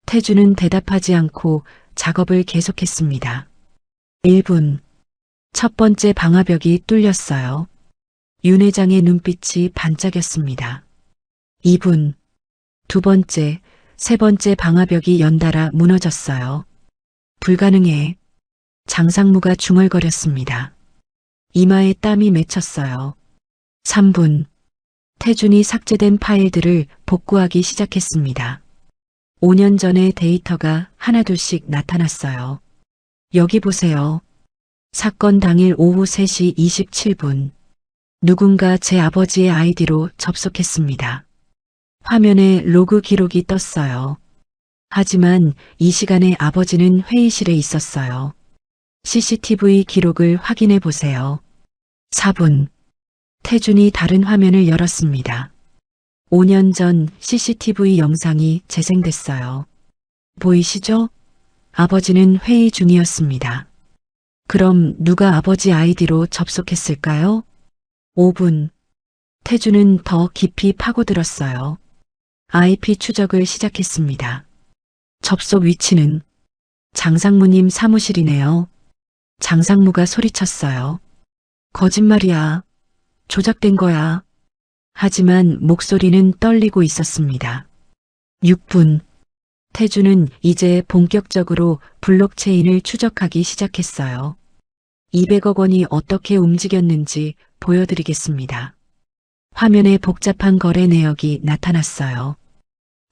태준은 대답하지 않고 작업을 계속했습니다. 1분. 첫 번째 방화벽이 뚫렸어요. 윤 회장의 눈빛이 반짝였습니다. 2분. 두 번째, 세 번째 방화벽이 연달아 무너졌어요. 불가능해. 장상무가 중얼거렸습니다. 이마에 땀이 맺혔어요. 3분. 태준이 삭제된 파일들을 복구하기 시작했습니다. 5년 전의 데이터가 하나둘씩 나타났어요. 여기 보세요. 사건 당일 오후 3시 27분. 누군가 제 아버지의 아이디로 접속했습니다. 화면에 로그 기록이 떴어요. 하지만 이 시간에 아버지는 회의실에 있었어요. CCTV 기록을 확인해 보세요. 4분. 태준이 다른 화면을 열었습니다. 5년 전 CCTV 영상이 재생됐어요. 보이시죠? 아버지는 회의 중이었습니다. 그럼 누가 아버지 아이디로 접속했을까요? 5분. 태준은 더 깊이 파고들었어요. IP 추적을 시작했습니다. 접속 위치는 장상무님 사무실이네요. 장상무가 소리쳤어요. 거짓말이야. 조작된 거야. 하지만 목소리는 떨리고 있었습니다. 6분. 태준은 이제 본격적으로 블록체인을 추적하기 시작했어요. 200억 원이 어떻게 움직였는지 보여드리겠습니다. 화면에 복잡한 거래 내역이 나타났어요.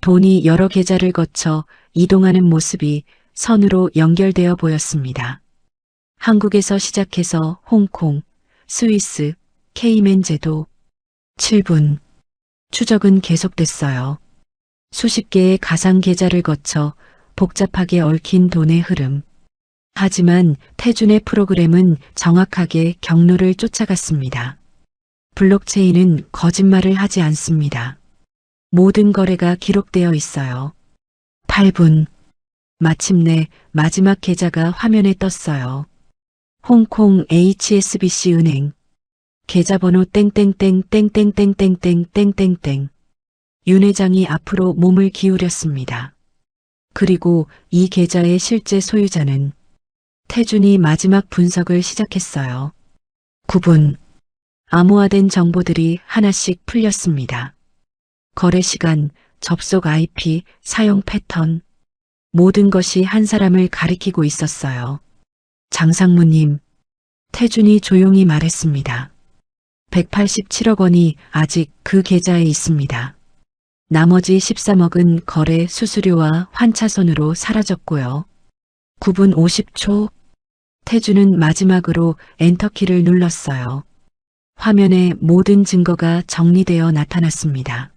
돈이 여러 계좌를 거쳐 이동하는 모습이 선으로 연결되어 보였습니다. 한국에서 시작해서 홍콩, 스위스, 케이맨 제도. 7분. 추적은 계속됐어요. 수십 개의 가상 계좌를 거쳐 복잡하게 얽힌 돈의 흐름. 하지만 태준의 프로그램은 정확하게 경로를 쫓아갔습니다. 블록체인은 거짓말을 하지 않습니다. 모든 거래가 기록되어 있어요. 8분. 마침내 마지막 계좌가 화면에 떴어요. 홍콩 HSBC 은행. 계좌번호 땡땡땡땡땡땡땡땡땡땡. 윤 회장이 앞으로 몸을 기울였습니다. 그리고 이 계좌의 실제 소유자는 태준이 마지막 분석을 시작했어요. 9분. 암호화된 정보들이 하나씩 풀렸습니다. 거래 시간, 접속 IP, 사용 패턴. 모든 것이 한 사람을 가리키고 있었어요. 장상무님, 태준이 조용히 말했습니다. 187억 원이 아직 그 계좌에 있습니다. 나머지 13억은 거래 수수료와 환차손으로 사라졌고요. 9분 50초. 태준은 마지막으로 엔터키를 눌렀어요. 화면에 모든 증거가 정리되어 나타났습니다.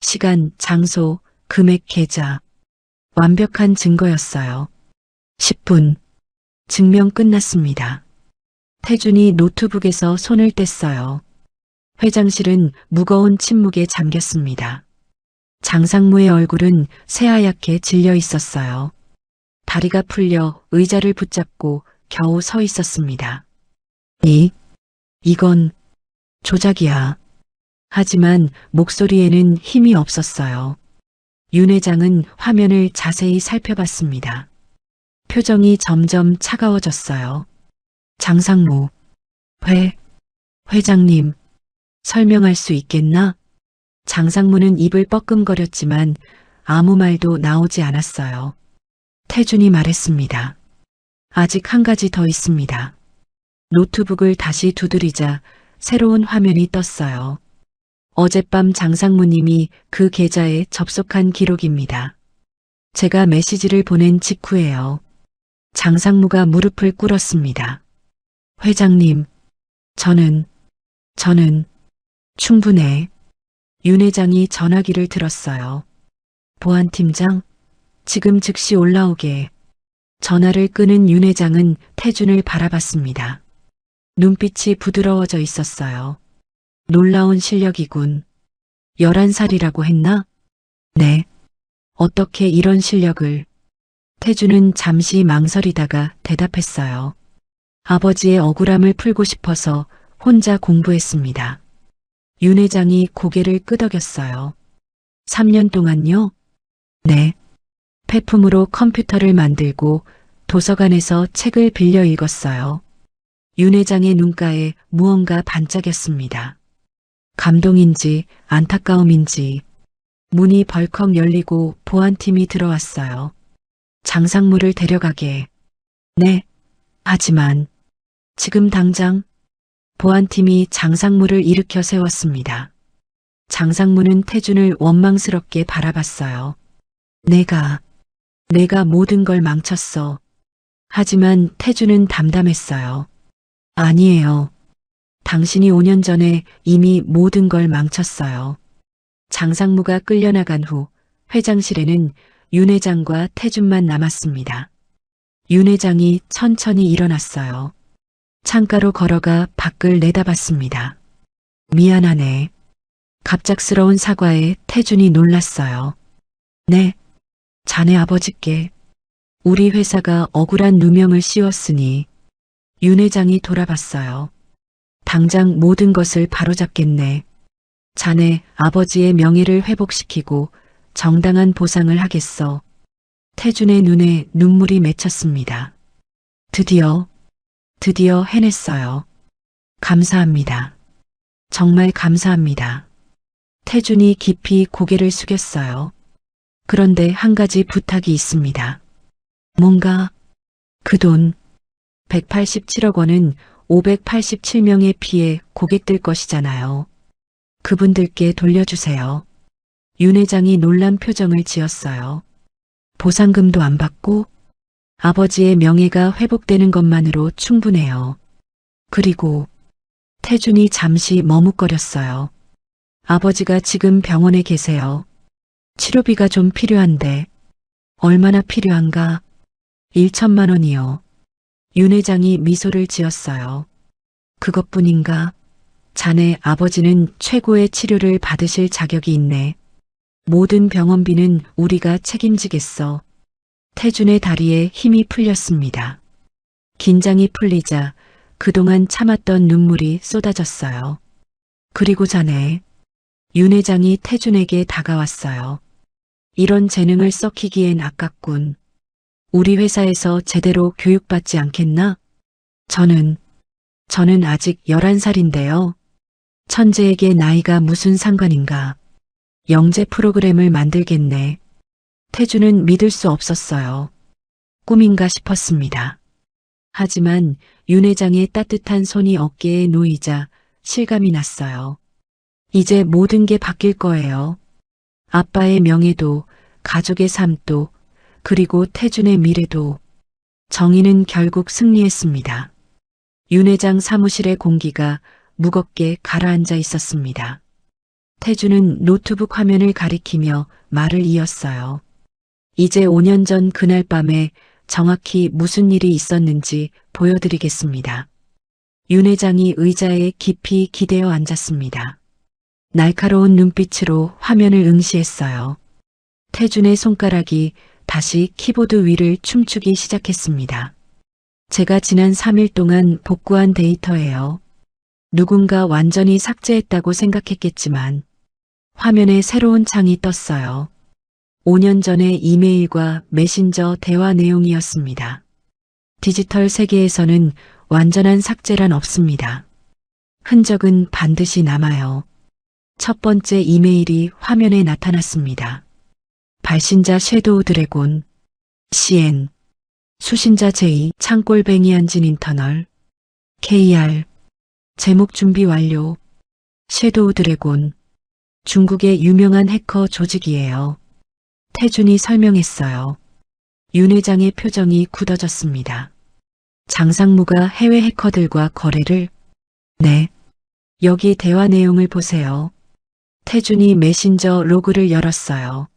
시간, 장소, 금액, 계좌. 완벽한 증거였어요. 10분. 증명 끝났습니다. 태준이 노트북에서 손을 뗐어요. 회장실은 무거운 침묵에 잠겼습니다. 장상무의 얼굴은 새하얗게 질려 있었어요. 다리가 풀려 의자를 붙잡고 겨우 서 있었습니다. 이건 조작이야. 하지만 목소리에는 힘이 없었어요. 윤 회장은 화면을 자세히 살펴봤습니다. 표정이 점점 차가워졌어요. 장상무, 회장님, 설명할 수 있겠나? 장상무는 입을 뻐끔거렸지만 아무 말도 나오지 않았어요. 태준이 말했습니다. 아직 한 가지 더 있습니다. 노트북을 다시 두드리자 새로운 화면이 떴어요. 어젯밤 장상무님이 그 계좌에 접속한 기록입니다. 제가 메시지를 보낸 직후에요. 장상무가 무릎을 꿇었습니다. 회장님, 저는 충분해. 윤 회장이 전화기를 들었어요. 보안팀장, 지금 즉시 올라오게. 전화를 끄는 윤 회장은 태준을 바라봤습니다. 눈빛이 부드러워져 있었어요. 놀라운 실력이군. 11살이라고 했나? 네. 어떻게 이런 실력을? 태준은 잠시 망설이다가 대답했어요. 아버지의 억울함을 풀고 싶어서 혼자 공부했습니다. 윤 회장이 고개를 끄덕였어요. 3년 동안요? 네. 폐품으로 컴퓨터를 만들고 도서관에서 책을 빌려 읽었어요. 윤 회장의 눈가에 무언가 반짝였습니다. 감동인지 안타까움인지. 문이 벌컥 열리고 보안팀이 들어왔어요. 장상무를 데려가게. 네. 하지만 지금 당장. 보안팀이 장상무를 일으켜 세웠습니다. 장상무는 태준을 원망스럽게 바라봤어요. 내가 모든 걸 망쳤어. 하지만 태준은 담담했어요. 아니에요. 당신이 5년 전에 이미 모든 걸 망쳤어요. 장상무가 끌려나간 후 회장실에는 윤 회장과 태준만 남았습니다. 윤 회장이 천천히 일어났어요. 창가로 걸어가 밖을 내다봤습니다. 미안하네. 갑작스러운 사과에 태준이 놀랐어요. 네, 자네 아버지께 우리 회사가 억울한 누명을 씌웠으니. 윤 회장이 돌아봤어요. 당장 모든 것을 바로잡겠네. 자네 아버지의 명예를 회복시키고 정당한 보상을 하겠어. 태준의 눈에 눈물이 맺혔습니다. 드디어 해냈어요. 감사합니다. 정말 감사합니다. 태준이 깊이 고개를 숙였어요. 그런데 한 가지 부탁이 있습니다. 뭔가? 그 돈, 187억 원은 587명의 피해 고객들 것이잖아요. 그분들께 돌려주세요. 윤 회장이 놀란 표정을 지었어요. 보상금도 안 받고? 아버지의 명예가 회복되는 것만으로 충분해요. 그리고 태준이 잠시 머뭇거렸어요. 아버지가 지금 병원에 계세요. 치료비가 좀 필요한데 얼마나 필요한가? 1천만 원이요. 윤 회장이 미소를 지었어요. 그것뿐인가? 자네 아버지는 최고의 치료를 받으실 자격이 있네. 모든 병원비는 우리가 책임지겠어. 태준의 다리에 힘이 풀렸습니다. 긴장이 풀리자 그동안 참았던 눈물이 쏟아졌어요. 그리고 자네, 윤 회장이 태준에게 다가왔어요. 이런 재능을 썩히기엔 아깝군. 우리 회사에서 제대로 교육받지 않겠나? 저는 아직 11살인데요. 천재에게 나이가 무슨 상관인가. 영재 프로그램을 만들겠네. 태준은 믿을 수 없었어요. 꿈인가 싶었습니다. 하지만 윤 회장의 따뜻한 손이 어깨에 놓이자 실감이 났어요. 이제 모든 게 바뀔 거예요. 아빠의 명예도, 가족의 삶도, 그리고 태준의 미래도. 정의는 결국 승리했습니다. 윤 회장 사무실의 공기가 무겁게 가라앉아 있었습니다. 태준은 노트북 화면을 가리키며 말을 이었어요. 이제 5년 전 그날 밤에 정확히 무슨 일이 있었는지 보여드리겠습니다. 윤 회장이 의자에 깊이 기대어 앉았습니다. 날카로운 눈빛으로 화면을 응시했어요. 태준의 손가락이 다시 키보드 위를 춤추기 시작했습니다. 제가 지난 3일 동안 복구한 데이터예요. 누군가 완전히 삭제했다고 생각했겠지만 화면에 새로운 창이 떴어요. 5년 전의 이메일과 메신저 대화 내용이었습니다. 디지털 세계에서는 완전한 삭제란 없습니다. 흔적은 반드시 남아요. 첫 번째 이메일이 화면에 나타났습니다. 발신자 섀도우 드래곤, CN, 수신자 J, 창골뱅이 한진 인터널, KR, 제목 준비 완료, 섀도우 드래곤, 중국의 유명한 해커 조직이에요. 태준이 설명했어요. 윤 회장의 표정이 굳어졌습니다. 장상무가 해외 해커들과 거래를? 네. 여기 대화 내용을 보세요. 태준이 메신저 로그를 열었어요.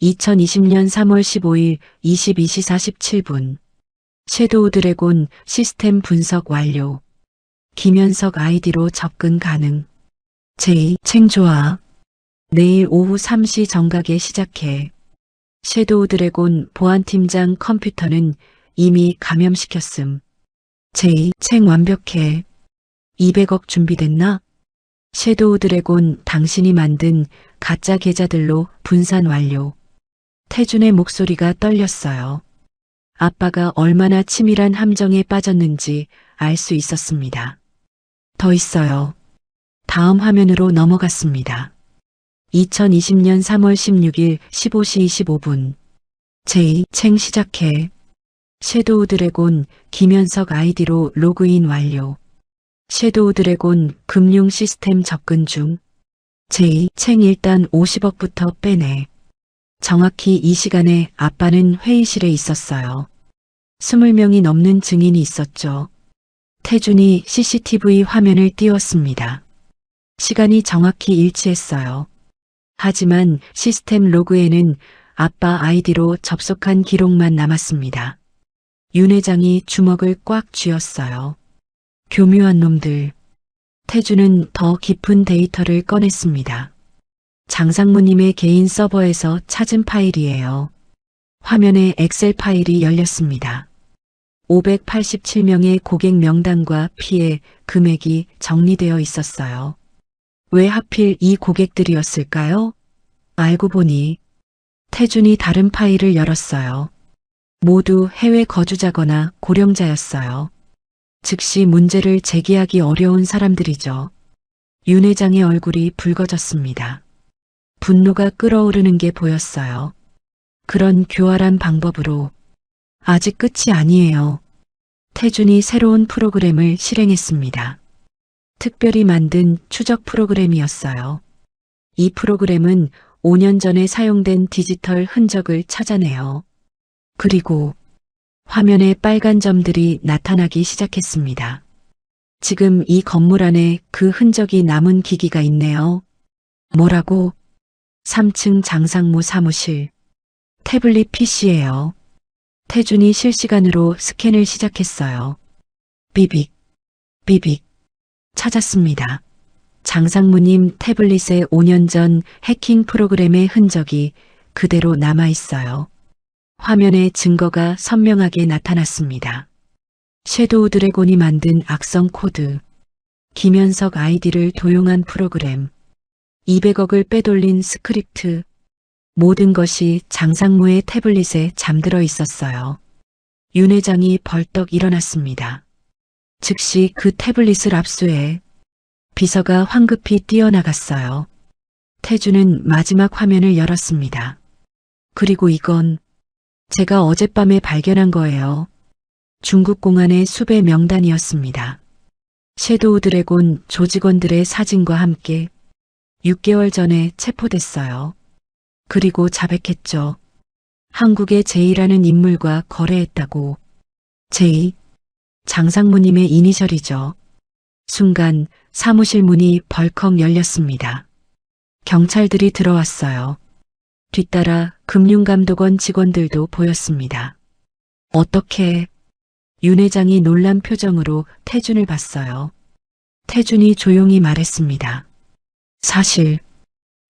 2020년 3월 15일 22시 47분. 섀도우 드래곤 시스템 분석 완료. 김현석 아이디로 접근 가능. J. 챙 좋아. 내일 오후 3시 정각에 시작해. 섀도우 드래곤 보안팀장 컴퓨터는 이미 감염시켰음. J. 챙 완벽해. 200억 준비됐나? 섀도우 드래곤 당신이 만든 가짜 계좌들로 분산 완료. 태준의 목소리가 떨렸어요. 아빠가 얼마나 치밀한 함정에 빠졌는지 알 수 있었습니다. 더 있어요. 다음 화면으로 넘어갔습니다. 2020년 3월 16일 15시 25분. J. 챙 시작해. 섀도우 드래곤 김현석 아이디로 로그인 완료. 섀도우 드래곤 금융 시스템 접근 중. J. 챙 일단 50억부터 빼내. 정확히 이 시간에 아빠는 회의실에 있었어요. 20명이 넘는 증인이 있었죠. 태준이 CCTV 화면을 띄웠습니다. 시간이 정확히 일치했어요. 하지만 시스템 로그에는 아빠 아이디로 접속한 기록만 남았습니다. 윤 회장이 주먹을 꽉 쥐었어요. 교묘한 놈들. 태준은 더 깊은 데이터를 꺼냈습니다. 장상무님의 개인 서버에서 찾은 파일이에요. 화면에 엑셀 파일이 열렸습니다. 587명의 고객 명단과 피해 금액이 정리되어 있었어요. 왜 하필 이 고객들이었을까요? 알고 보니 태준이 다른 파일을 열었어요. 모두 해외 거주자거나 고령자였어요. 즉시 문제를 제기하기 어려운 사람들이죠. 윤 회장의 얼굴이 붉어졌습니다. 분노가 끓어오르는 게 보였어요. 그런 교활한 방법으로 아직 끝이 아니에요. 태준이 새로운 프로그램을 실행했습니다. 특별히 만든 추적 프로그램이었어요. 이 프로그램은 5년 전에 사용된 디지털 흔적을 찾아내요. 그리고 화면에 빨간 점들이 나타나기 시작했습니다. 지금 이 건물 안에 그 흔적이 남은 기기가 있네요. 뭐라고? 3층 장상무 사무실. 태블릿 PC예요. 태준이 실시간으로 스캔을 시작했어요. 비빅, 비빅. 찾았습니다. 장상무님 태블릿에 5년 전 해킹 프로그램의 흔적이 그대로 남아 있어요. 화면에 증거가 선명하게 나타났습니다. 섀도우 드래곤이 만든 악성 코드, 김현석 아이디를 도용한 프로그램, 200억을 빼돌린 스크립트, 모든 것이 장상무의 태블릿에 잠들어 있었어요. 윤 회장이 벌떡 일어났습니다. 즉시 그 태블릿을 압수해 비서가 황급히 뛰어나갔어요. 태준은 마지막 화면을 열었습니다. 그리고 이건 제가 어젯밤에 발견한 거예요. 중국 공안의 수배 명단이었습니다. 섀도우 드래곤 조직원들의 사진과 함께 6개월 전에 체포됐어요. 그리고 자백했죠. 한국의 제이라는 인물과 거래했다고. 제이, 장상무님의 이니셜이죠. 순간 사무실 문이 벌컥 열렸습니다. 경찰들이 들어왔어요. 뒤따라 금융감독원 직원들도 보였습니다. 어떻게? 윤 회장이 놀란 표정으로 태준을 봤어요. 태준이 조용히 말했습니다. 사실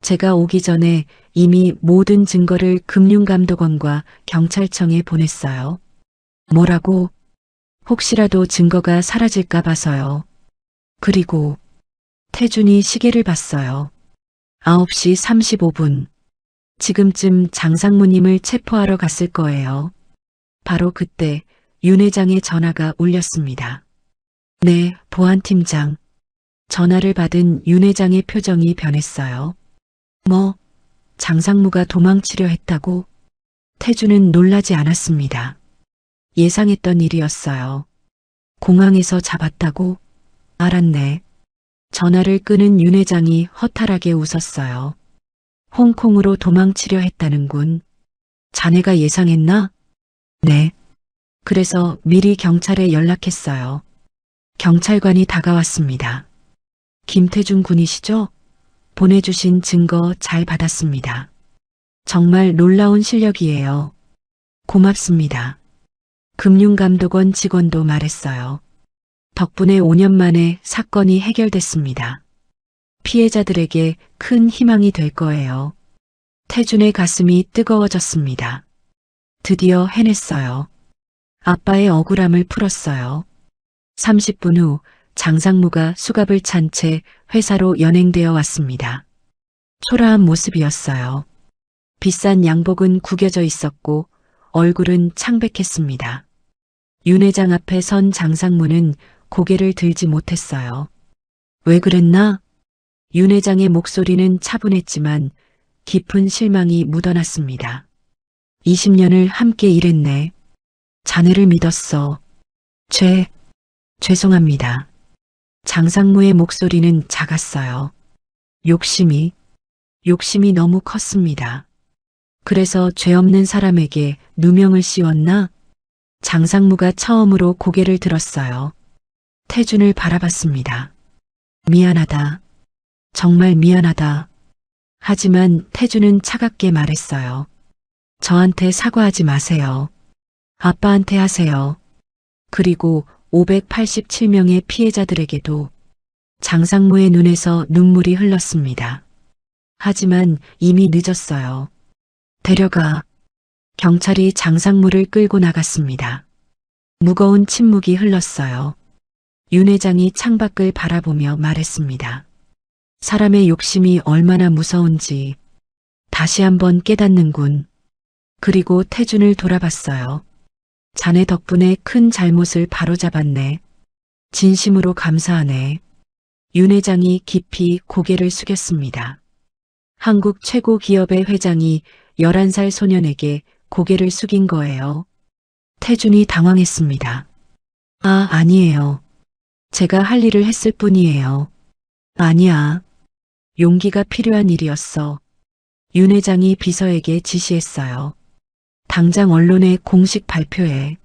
제가 오기 전에 이미 모든 증거를 금융감독원과 경찰청에 보냈어요. 뭐라고? 혹시라도 증거가 사라질까 봐서요. 그리고 태준이 시계를 봤어요. 9시 35분. 지금쯤 장상무님을 체포하러 갔을 거예요. 바로 그때 윤 회장의 전화가 울렸습니다. 네, 보안팀장. 전화를 받은 윤 회장의 표정이 변했어요. 뭐, 장상무가 도망치려 했다고? 태준은 놀라지 않았습니다. 예상했던 일이었어요. 공항에서 잡았다고? 알았네. 전화를 끊은 윤 회장이 허탈하게 웃었어요. 홍콩으로 도망치려 했다는군. 자네가 예상했나? 네. 그래서 미리 경찰에 연락했어요. 경찰관이 다가왔습니다. 김태준 군이시죠? 보내주신 증거 잘 받았습니다. 정말 놀라운 실력이에요. 고맙습니다. 금융감독원 직원도 말했어요. 덕분에 5년 만에 사건이 해결됐습니다. 피해자들에게 큰 희망이 될 거예요. 태준의 가슴이 뜨거워졌습니다. 드디어 해냈어요. 아빠의 억울함을 풀었어요. 30분 후 장상무가 수갑을 찬 채 회사로 연행되어 왔습니다. 초라한 모습이었어요. 비싼 양복은 구겨져 있었고 얼굴은 창백했습니다. 윤 회장 앞에 선 장상무는 고개를 들지 못했어요. 왜 그랬나? 윤 회장의 목소리는 차분했지만 깊은 실망이 묻어났습니다. 20년을 함께 일했네. 자네를 믿었어. 죄송합니다. 장상무의 목소리는 작았어요. 욕심이 너무 컸습니다. 그래서 죄 없는 사람에게 누명을 씌웠나? 장상무가 처음으로 고개를 들었어요. 태준을 바라봤습니다. 미안하다. 정말 미안하다. 하지만 태준은 차갑게 말했어요. 저한테 사과하지 마세요. 아빠한테 하세요. 그리고 587명의 피해자들에게도. 장상무의 눈에서 눈물이 흘렀습니다. 하지만 이미 늦었어요. 데려가. 경찰이 장상무를 끌고 나갔습니다. 무거운 침묵이 흘렀어요. 윤 회장이 창밖을 바라보며 말했습니다. 사람의 욕심이 얼마나 무서운지 다시 한번 깨닫는군. 그리고 태준을 돌아봤어요. 자네 덕분에 큰 잘못을 바로잡았네. 진심으로 감사하네. 윤 회장이 깊이 고개를 숙였습니다. 한국 최고 기업의 회장이 11살 소년에게 고개를 숙인 거예요. 태준이 당황했습니다. 아니에요. 제가 할 일을 했을 뿐이에요. 아니야. 용기가 필요한 일이었어. 윤 회장이 비서에게 지시했어요. 당장 언론에 공식 발표해.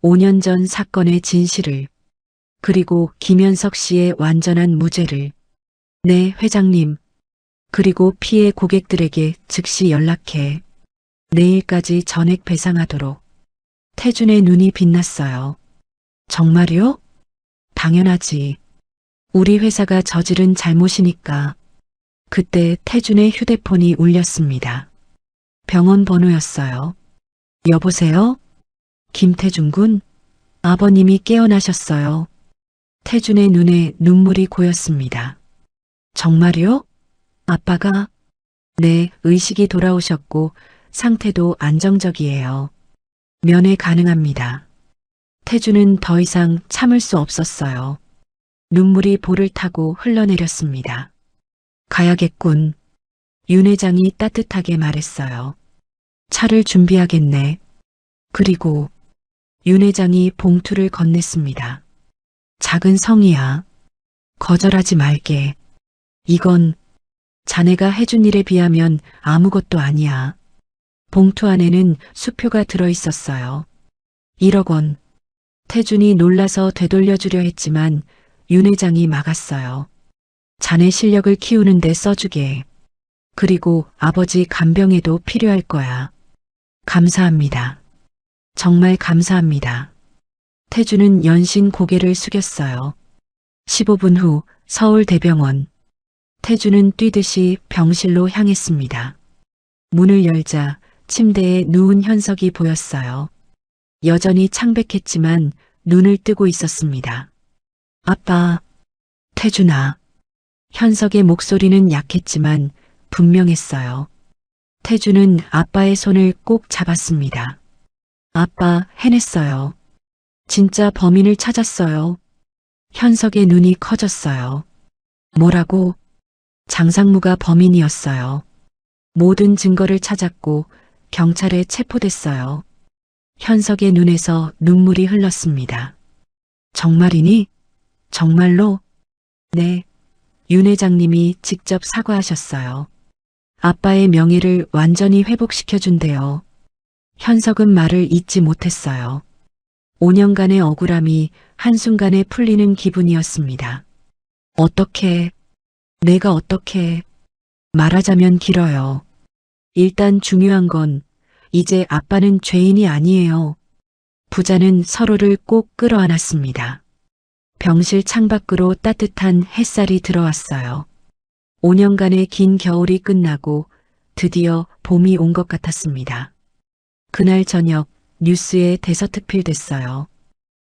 5년 전 사건의 진실을. 그리고 김현석 씨의 완전한 무죄를. 네, 회장님. 그리고 피해 고객들에게 즉시 연락해 내일까지 전액 배상하도록. 태준의 눈이 빛났어요. 정말요? 당연하지. 우리 회사가 저지른 잘못이니까. 그때 태준의 휴대폰이 울렸습니다. 병원 번호였어요. 여보세요? 김태준 군? 아버님이 깨어나셨어요. 태준의 눈에 눈물이 고였습니다. 정말요? 아빠가? 네, 의식이 돌아오셨고 상태도 안정적이에요. 면회 가능합니다. 태준은 더 이상 참을 수 없었어요. 눈물이 볼을 타고 흘러내렸습니다. 가야겠군. 윤 회장이 따뜻하게 말했어요. 차를 준비하겠네. 그리고 윤 회장이 봉투를 건넸습니다. 작은 성이야. 거절하지 말게. 이건 자네가 해준 일에 비하면 아무것도 아니야. 봉투 안에는 수표가 들어있었어요. 1억 원. 태준이 놀라서 되돌려주려 했지만 윤 회장이 막았어요. 자네 실력을 키우는데 써주게. 그리고 아버지 간병에도 필요할 거야. 감사합니다. 정말 감사합니다. 태준은 연신 고개를 숙였어요. 15분 후 서울대병원. 태준은 뛰듯이 병실로 향했습니다. 문을 열자 침대에 누운 현석이 보였어요. 여전히 창백했지만 눈을 뜨고 있었습니다. 아빠, 태준아. 현석의 목소리는 약했지만 분명했어요. 태준은 아빠의 손을 꼭 잡았습니다. 아빠, 해냈어요. 진짜 범인을 찾았어요. 현석의 눈이 커졌어요. 뭐라고? 장상무가 범인이었어요. 모든 증거를 찾았고 경찰에 체포됐어요. 현석의 눈에서 눈물이 흘렀습니다. 정말이니? 정말로? 네. 윤 회장님이 직접 사과하셨어요. 아빠의 명예를 완전히 회복시켜준대요. 현석은 말을 잇지 못했어요. 5년간의 억울함이 한순간에 풀리는 기분이었습니다. 어떻게, 내가 어떻게, 말하자면 길어요. 일단 중요한 건 이제 아빠는 죄인이 아니에요. 부자는 서로를 꼭 끌어안았습니다. 병실 창밖으로 따뜻한 햇살이 들어왔어요. 5년간의 긴 겨울이 끝나고 드디어 봄이 온 것 같았습니다. 그날 저녁 뉴스에 대서특필됐어요.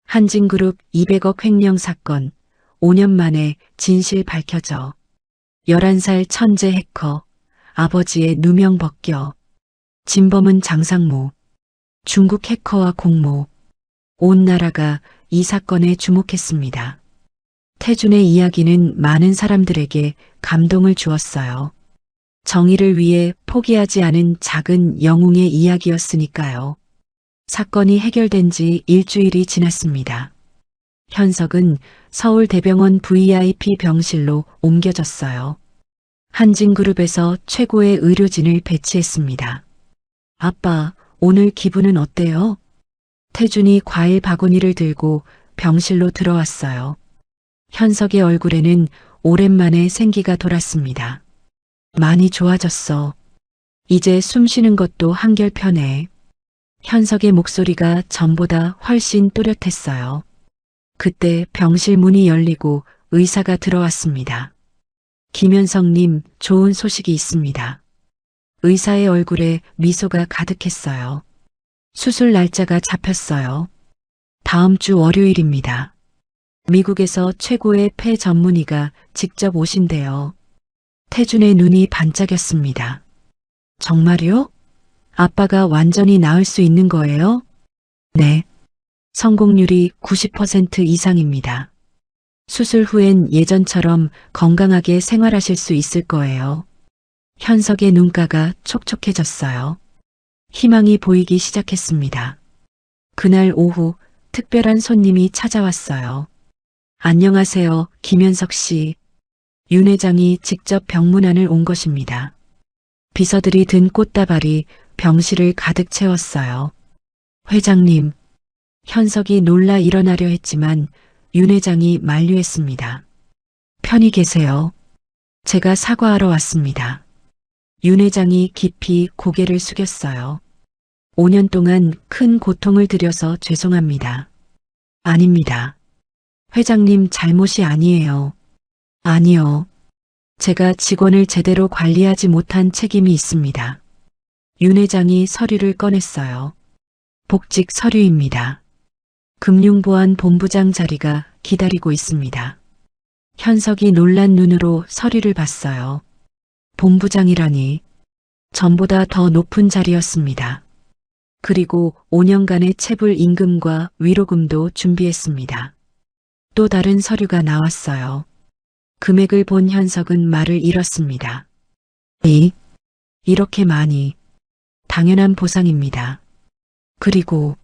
한진그룹 200억 횡령 사건, 5년 만에 진실 밝혀져. 11살 천재 해커, 아버지의 누명 벗겨. 진범은 장상무, 중국 해커와 공모. 온 나라가 이 사건에 주목했습니다. 태준의 이야기는 많은 사람들에게 감동을 주었어요. 정의를 위해 포기하지 않은 작은 영웅의 이야기였으니까요. 사건이 해결된 지 일주일이 지났습니다. 현석은 서울대병원 VIP 병실로 옮겨졌어요. 한진그룹에서 최고의 의료진을 배치했습니다. 아빠, 오늘 기분은 어때요? 태준이 과일 바구니를 들고 병실로 들어왔어요. 현석의 얼굴에는 오랜만에 생기가 돌았습니다. 많이 좋아졌어. 이제 숨 쉬는 것도 한결 편해. 현석의 목소리가 전보다 훨씬 또렷했어요. 그때 병실 문이 열리고 의사가 들어왔습니다. 김현석님, 좋은 소식이 있습니다. 의사의 얼굴에 미소가 가득했어요. 수술 날짜가 잡혔어요. 다음 주 월요일입니다. 미국에서 최고의 폐 전문의가 직접 오신대요. 태준의 눈이 반짝였습니다. 정말요? 아빠가 완전히 나을 수 있는 거예요? 네. 성공률이 90% 이상입니다. 수술 후엔 예전처럼 건강하게 생활하실 수 있을 거예요. 현석의 눈가가 촉촉해졌어요. 희망이 보이기 시작했습니다. 그날 오후 특별한 손님이 찾아왔어요. 안녕하세요, 김현석 씨. 윤 회장이 직접 병문안을 온 것입니다. 비서들이 든 꽃다발이 병실을 가득 채웠어요. 회장님, 현석이 놀라 일어나려 했지만 윤 회장이 만류했습니다. 편히 계세요. 제가 사과하러 왔습니다. 윤 회장이 깊이 고개를 숙였어요. 5년 동안 큰 고통을 드려서 죄송합니다. 아닙니다. 회장님 잘못이 아니에요. 아니요. 제가 직원을 제대로 관리하지 못한 책임이 있습니다. 윤 회장이 서류를 꺼냈어요. 복직 서류입니다. 금융보안본부장 자리가 기다리고 있습니다. 현석이 놀란 눈으로 서류를 봤어요. 본부장이라니. 전보다 더 높은 자리였습니다. 그리고 5년간의 체불 임금과 위로금도 준비했습니다. 또 다른 서류가 나왔어요. 금액을 본 현석은 말을 잃었습니다. 이렇게 많이. 당연한 보상입니다. 그리고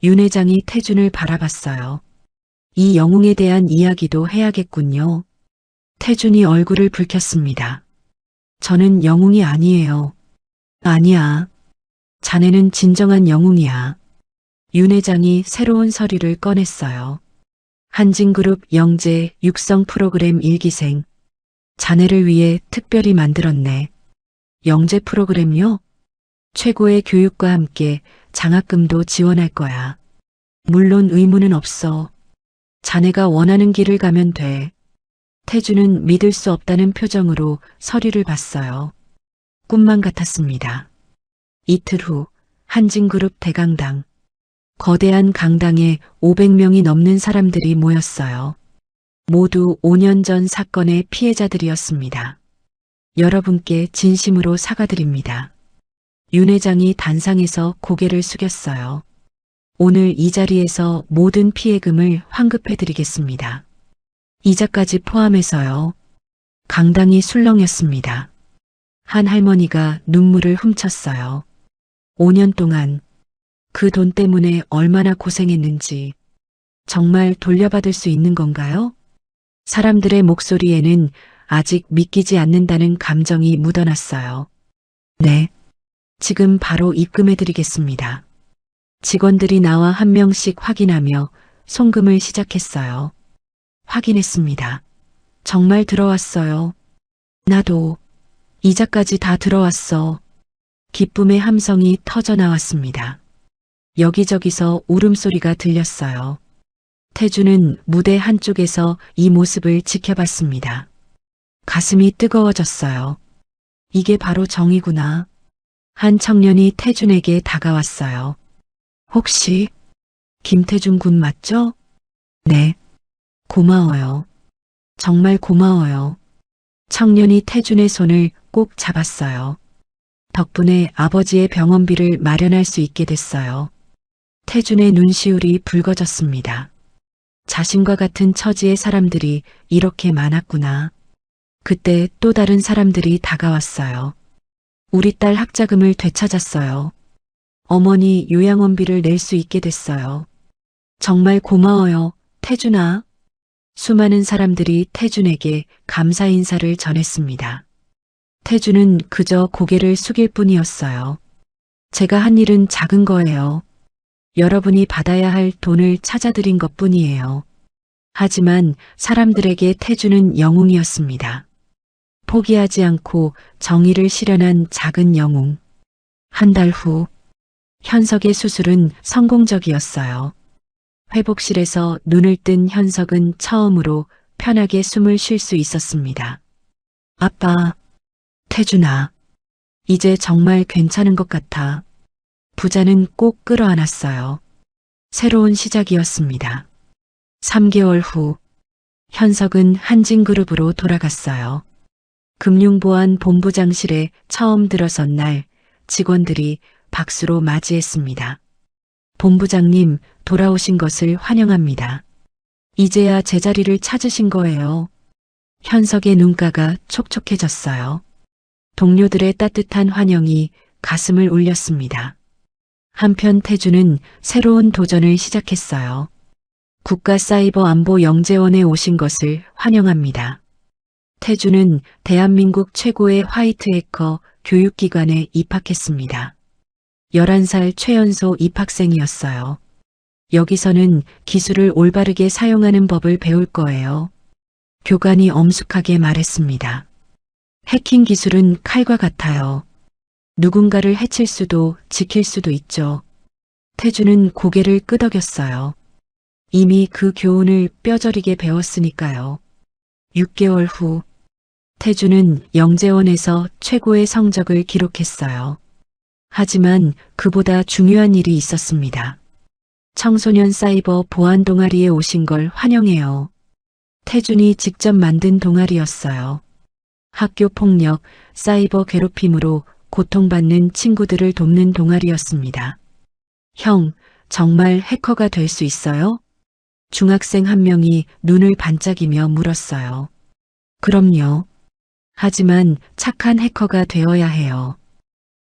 윤 회장이 태준을 바라봤어요. 이 영웅에 대한 이야기도 해야겠군요. 태준이 얼굴을 붉혔습니다. 저는 영웅이 아니에요. 아니야. 자네는 진정한 영웅이야. 윤 회장이 새로운 서류를 꺼냈어요. 한진그룹 영재 육성 프로그램 1기생. 자네를 위해 특별히 만들었네. 영재 프로그램요? 최고의 교육과 함께 장학금도 지원할 거야. 물론 의무는 없어. 자네가 원하는 길을 가면 돼. 태준은 믿을 수 없다는 표정으로 서류를 봤어요. 꿈만 같았습니다. 이틀 후 한진그룹 대강당. 거대한 강당에 500명이 넘는 사람들이 모였어요. 모두 5년 전 사건의 피해자들이었습니다. 여러분께 진심으로 사과드립니다. 윤 회장이 단상에서 고개를 숙였어요. 오늘 이 자리에서 모든 피해금을 환급해드리겠습니다. 이자까지 포함해서요. 강당이 술렁였습니다. 한 할머니가 눈물을 훔쳤어요. 5년 동안 그 돈 때문에 얼마나 고생했는지 정말 돌려받을 수 있는 건가요? 사람들의 목소리에는 아직 믿기지 않는다는 감정이 묻어났어요. 네, 지금 바로 입금해드리겠습니다. 직원들이 나와 한 명씩 확인하며 송금을 시작했어요. 확인했습니다. 정말 들어왔어요. 나도 이자까지 다 들어왔어. 기쁨의 함성이 터져 나왔습니다. 여기저기서 울음소리가 들렸어요. 태준은 무대 한쪽에서 이 모습을 지켜봤습니다. 가슴이 뜨거워졌어요. 이게 바로 정의구나. 한 청년이 태준에게 다가왔어요. 혹시 김태준 군 맞죠? 네. 고마워요. 정말 고마워요. 청년이 태준의 손을 꼭 잡았어요. 덕분에 아버지의 병원비를 마련할 수 있게 됐어요. 태준의 눈시울이 붉어졌습니다. 자신과 같은 처지의 사람들이 이렇게 많았구나. 그때 또 다른 사람들이 다가왔어요. 우리 딸 학자금을 되찾았어요. 어머니 요양원비를 낼 수 있게 됐어요. 정말 고마워요, 태준아. 수많은 사람들이 태준에게 감사 인사를 전했습니다. 태준은 그저 고개를 숙일 뿐이었어요. 제가 한 일은 작은 거예요. 여러분이 받아야 할 돈을 찾아드린 것뿐이에요. 하지만 사람들에게 태준은 영웅이었습니다. 포기하지 않고 정의를 실현한 작은 영웅. 한 달 후, 현석의 수술은 성공적이었어요. 회복실에서 눈을 뜬 현석은 처음으로 편하게 숨을 쉴 수 있었습니다. 아빠, 태준아, 이제 정말 괜찮은 것 같아. 부자는 꼭 끌어안았어요. 새로운 시작이었습니다. 3개월 후, 현석은 한진그룹으로 돌아갔어요. 금융보안본부장실에 처음 들어선 날 직원들이 박수로 맞이했습니다. 본부장님, 돌아오신 것을 환영합니다. 이제야 제자리를 찾으신 거예요. 현석의 눈가가 촉촉해졌어요. 동료들의 따뜻한 환영이 가슴을 울렸습니다. 한편 태준은 새로운 도전을 시작했어요. 국가사이버안보영재원에 오신 것을 환영합니다. 태준은 대한민국 최고의 화이트 해커 교육기관에 입학했습니다. 11살 최연소 입학생이었어요. 여기서는 기술을 올바르게 사용하는 법을 배울 거예요. 교관이 엄숙하게 말했습니다. 해킹 기술은 칼과 같아요. 누군가를 해칠 수도 지킬 수도 있죠. 태주는 고개를 끄덕였어요. 이미 그 교훈을 뼈저리게 배웠으니까요. 6개월 후, 태주는 영재원에서 최고의 성적을 기록했어요. 하지만 그보다 중요한 일이 있었습니다. 청소년 사이버 보안 동아리에 오신 걸 환영해요. 태준이 직접 만든 동아리였어요. 학교 폭력, 사이버 괴롭힘으로 고통받는 친구들을 돕는 동아리였습니다. 형, 정말 해커가 될 수 있어요? 중학생 한 명이 눈을 반짝이며 물었어요. 그럼요. 하지만 착한 해커가 되어야 해요.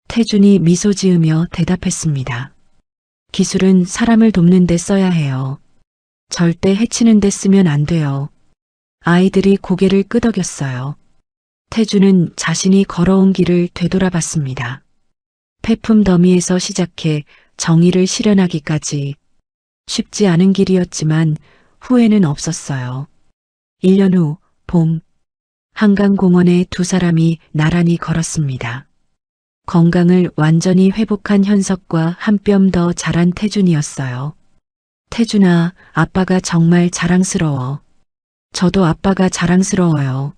태준이 미소 지으며 대답했습니다. 기술은 사람을 돕는 데 써야 해요. 절대 해치는 데 쓰면 안 돼요. 아이들이 고개를 끄덕였어요. 태준은 자신이 걸어온 길을 되돌아봤습니다. 폐품 더미에서 시작해 정의를 실현하기까지 쉽지 않은 길이었지만 후회는 없었어요. 1년 후 봄, 한강공원에 두 사람이 나란히 걸었습니다. 건강을 완전히 회복한 현석과 한 뼘 더 자란 태준이었어요. 태준아, 아빠가 정말 자랑스러워. 저도 아빠가 자랑스러워요.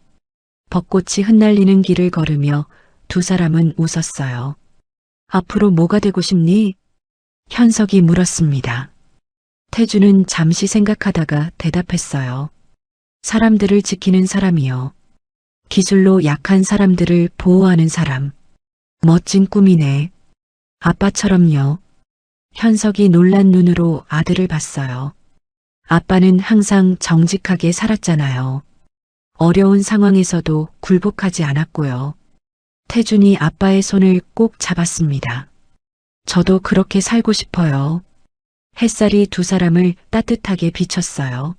벚꽃이 흩날리는 길을 걸으며 두 사람은 웃었어요. 앞으로 뭐가 되고 싶니? 현석이 물었습니다. 태준은 잠시 생각하다가 대답했어요. 사람들을 지키는 사람이요. 기술로 약한 사람들을 보호하는 사람. 멋진 꿈이네. 아빠처럼요. 현석이 놀란 눈으로 아들을 봤어요. 아빠는 항상 정직하게 살았잖아요. 어려운 상황에서도 굴복하지 않았고요. 태준이 아빠의 손을 꼭 잡았습니다. 저도 그렇게 살고 싶어요. 햇살이 두 사람을 따뜻하게 비췄어요.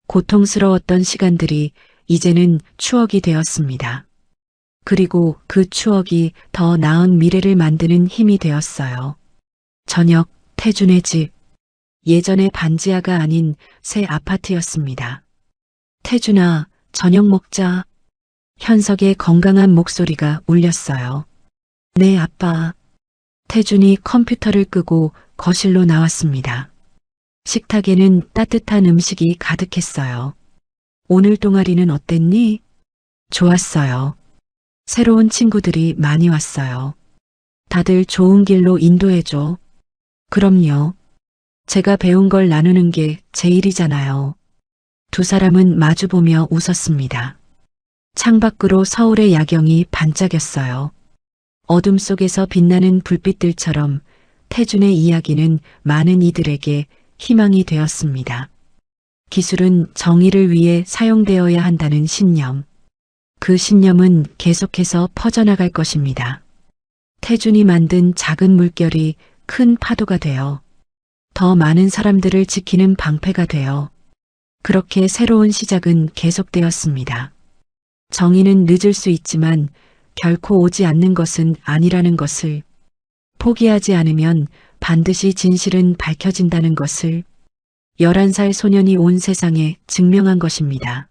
고통스러웠던 시간들이 이제는 추억이 되었습니다. 그리고 그 추억이 더 나은 미래를 만드는 힘이 되었어요. 저녁, 태준의 집. 예전의 반지하가 아닌 새 아파트였습니다. 태준아, 저녁 먹자. 현석의 건강한 목소리가 울렸어요. 네, 아빠. 태준이 컴퓨터를 끄고 거실로 나왔습니다. 식탁에는 따뜻한 음식이 가득했어요. 오늘 동아리는 어땠니? 좋았어요. 새로운 친구들이 많이 왔어요. 다들 좋은 길로 인도해줘. 그럼요. 제가 배운 걸 나누는 게 제일이잖아요. 두 사람은 마주보며 웃었습니다. 창밖으로 서울의 야경이 반짝였어요. 어둠 속에서 빛나는 불빛들처럼 태준의 이야기는 많은 이들에게 희망이 되었습니다. 기술은 정의를 위해 사용되어야 한다는 신념. 그 신념은 계속해서 퍼져나갈 것입니다. 태준이 만든 작은 물결이 큰 파도가 되어 더 많은 사람들을 지키는 방패가 되어 그렇게 새로운 시작은 계속되었습니다. 정의는 늦을 수 있지만 결코 오지 않는 것은 아니라는 것을, 포기하지 않으면 반드시 진실은 밝혀진다는 것을 11살 소년이 온 세상에 증명한 것입니다.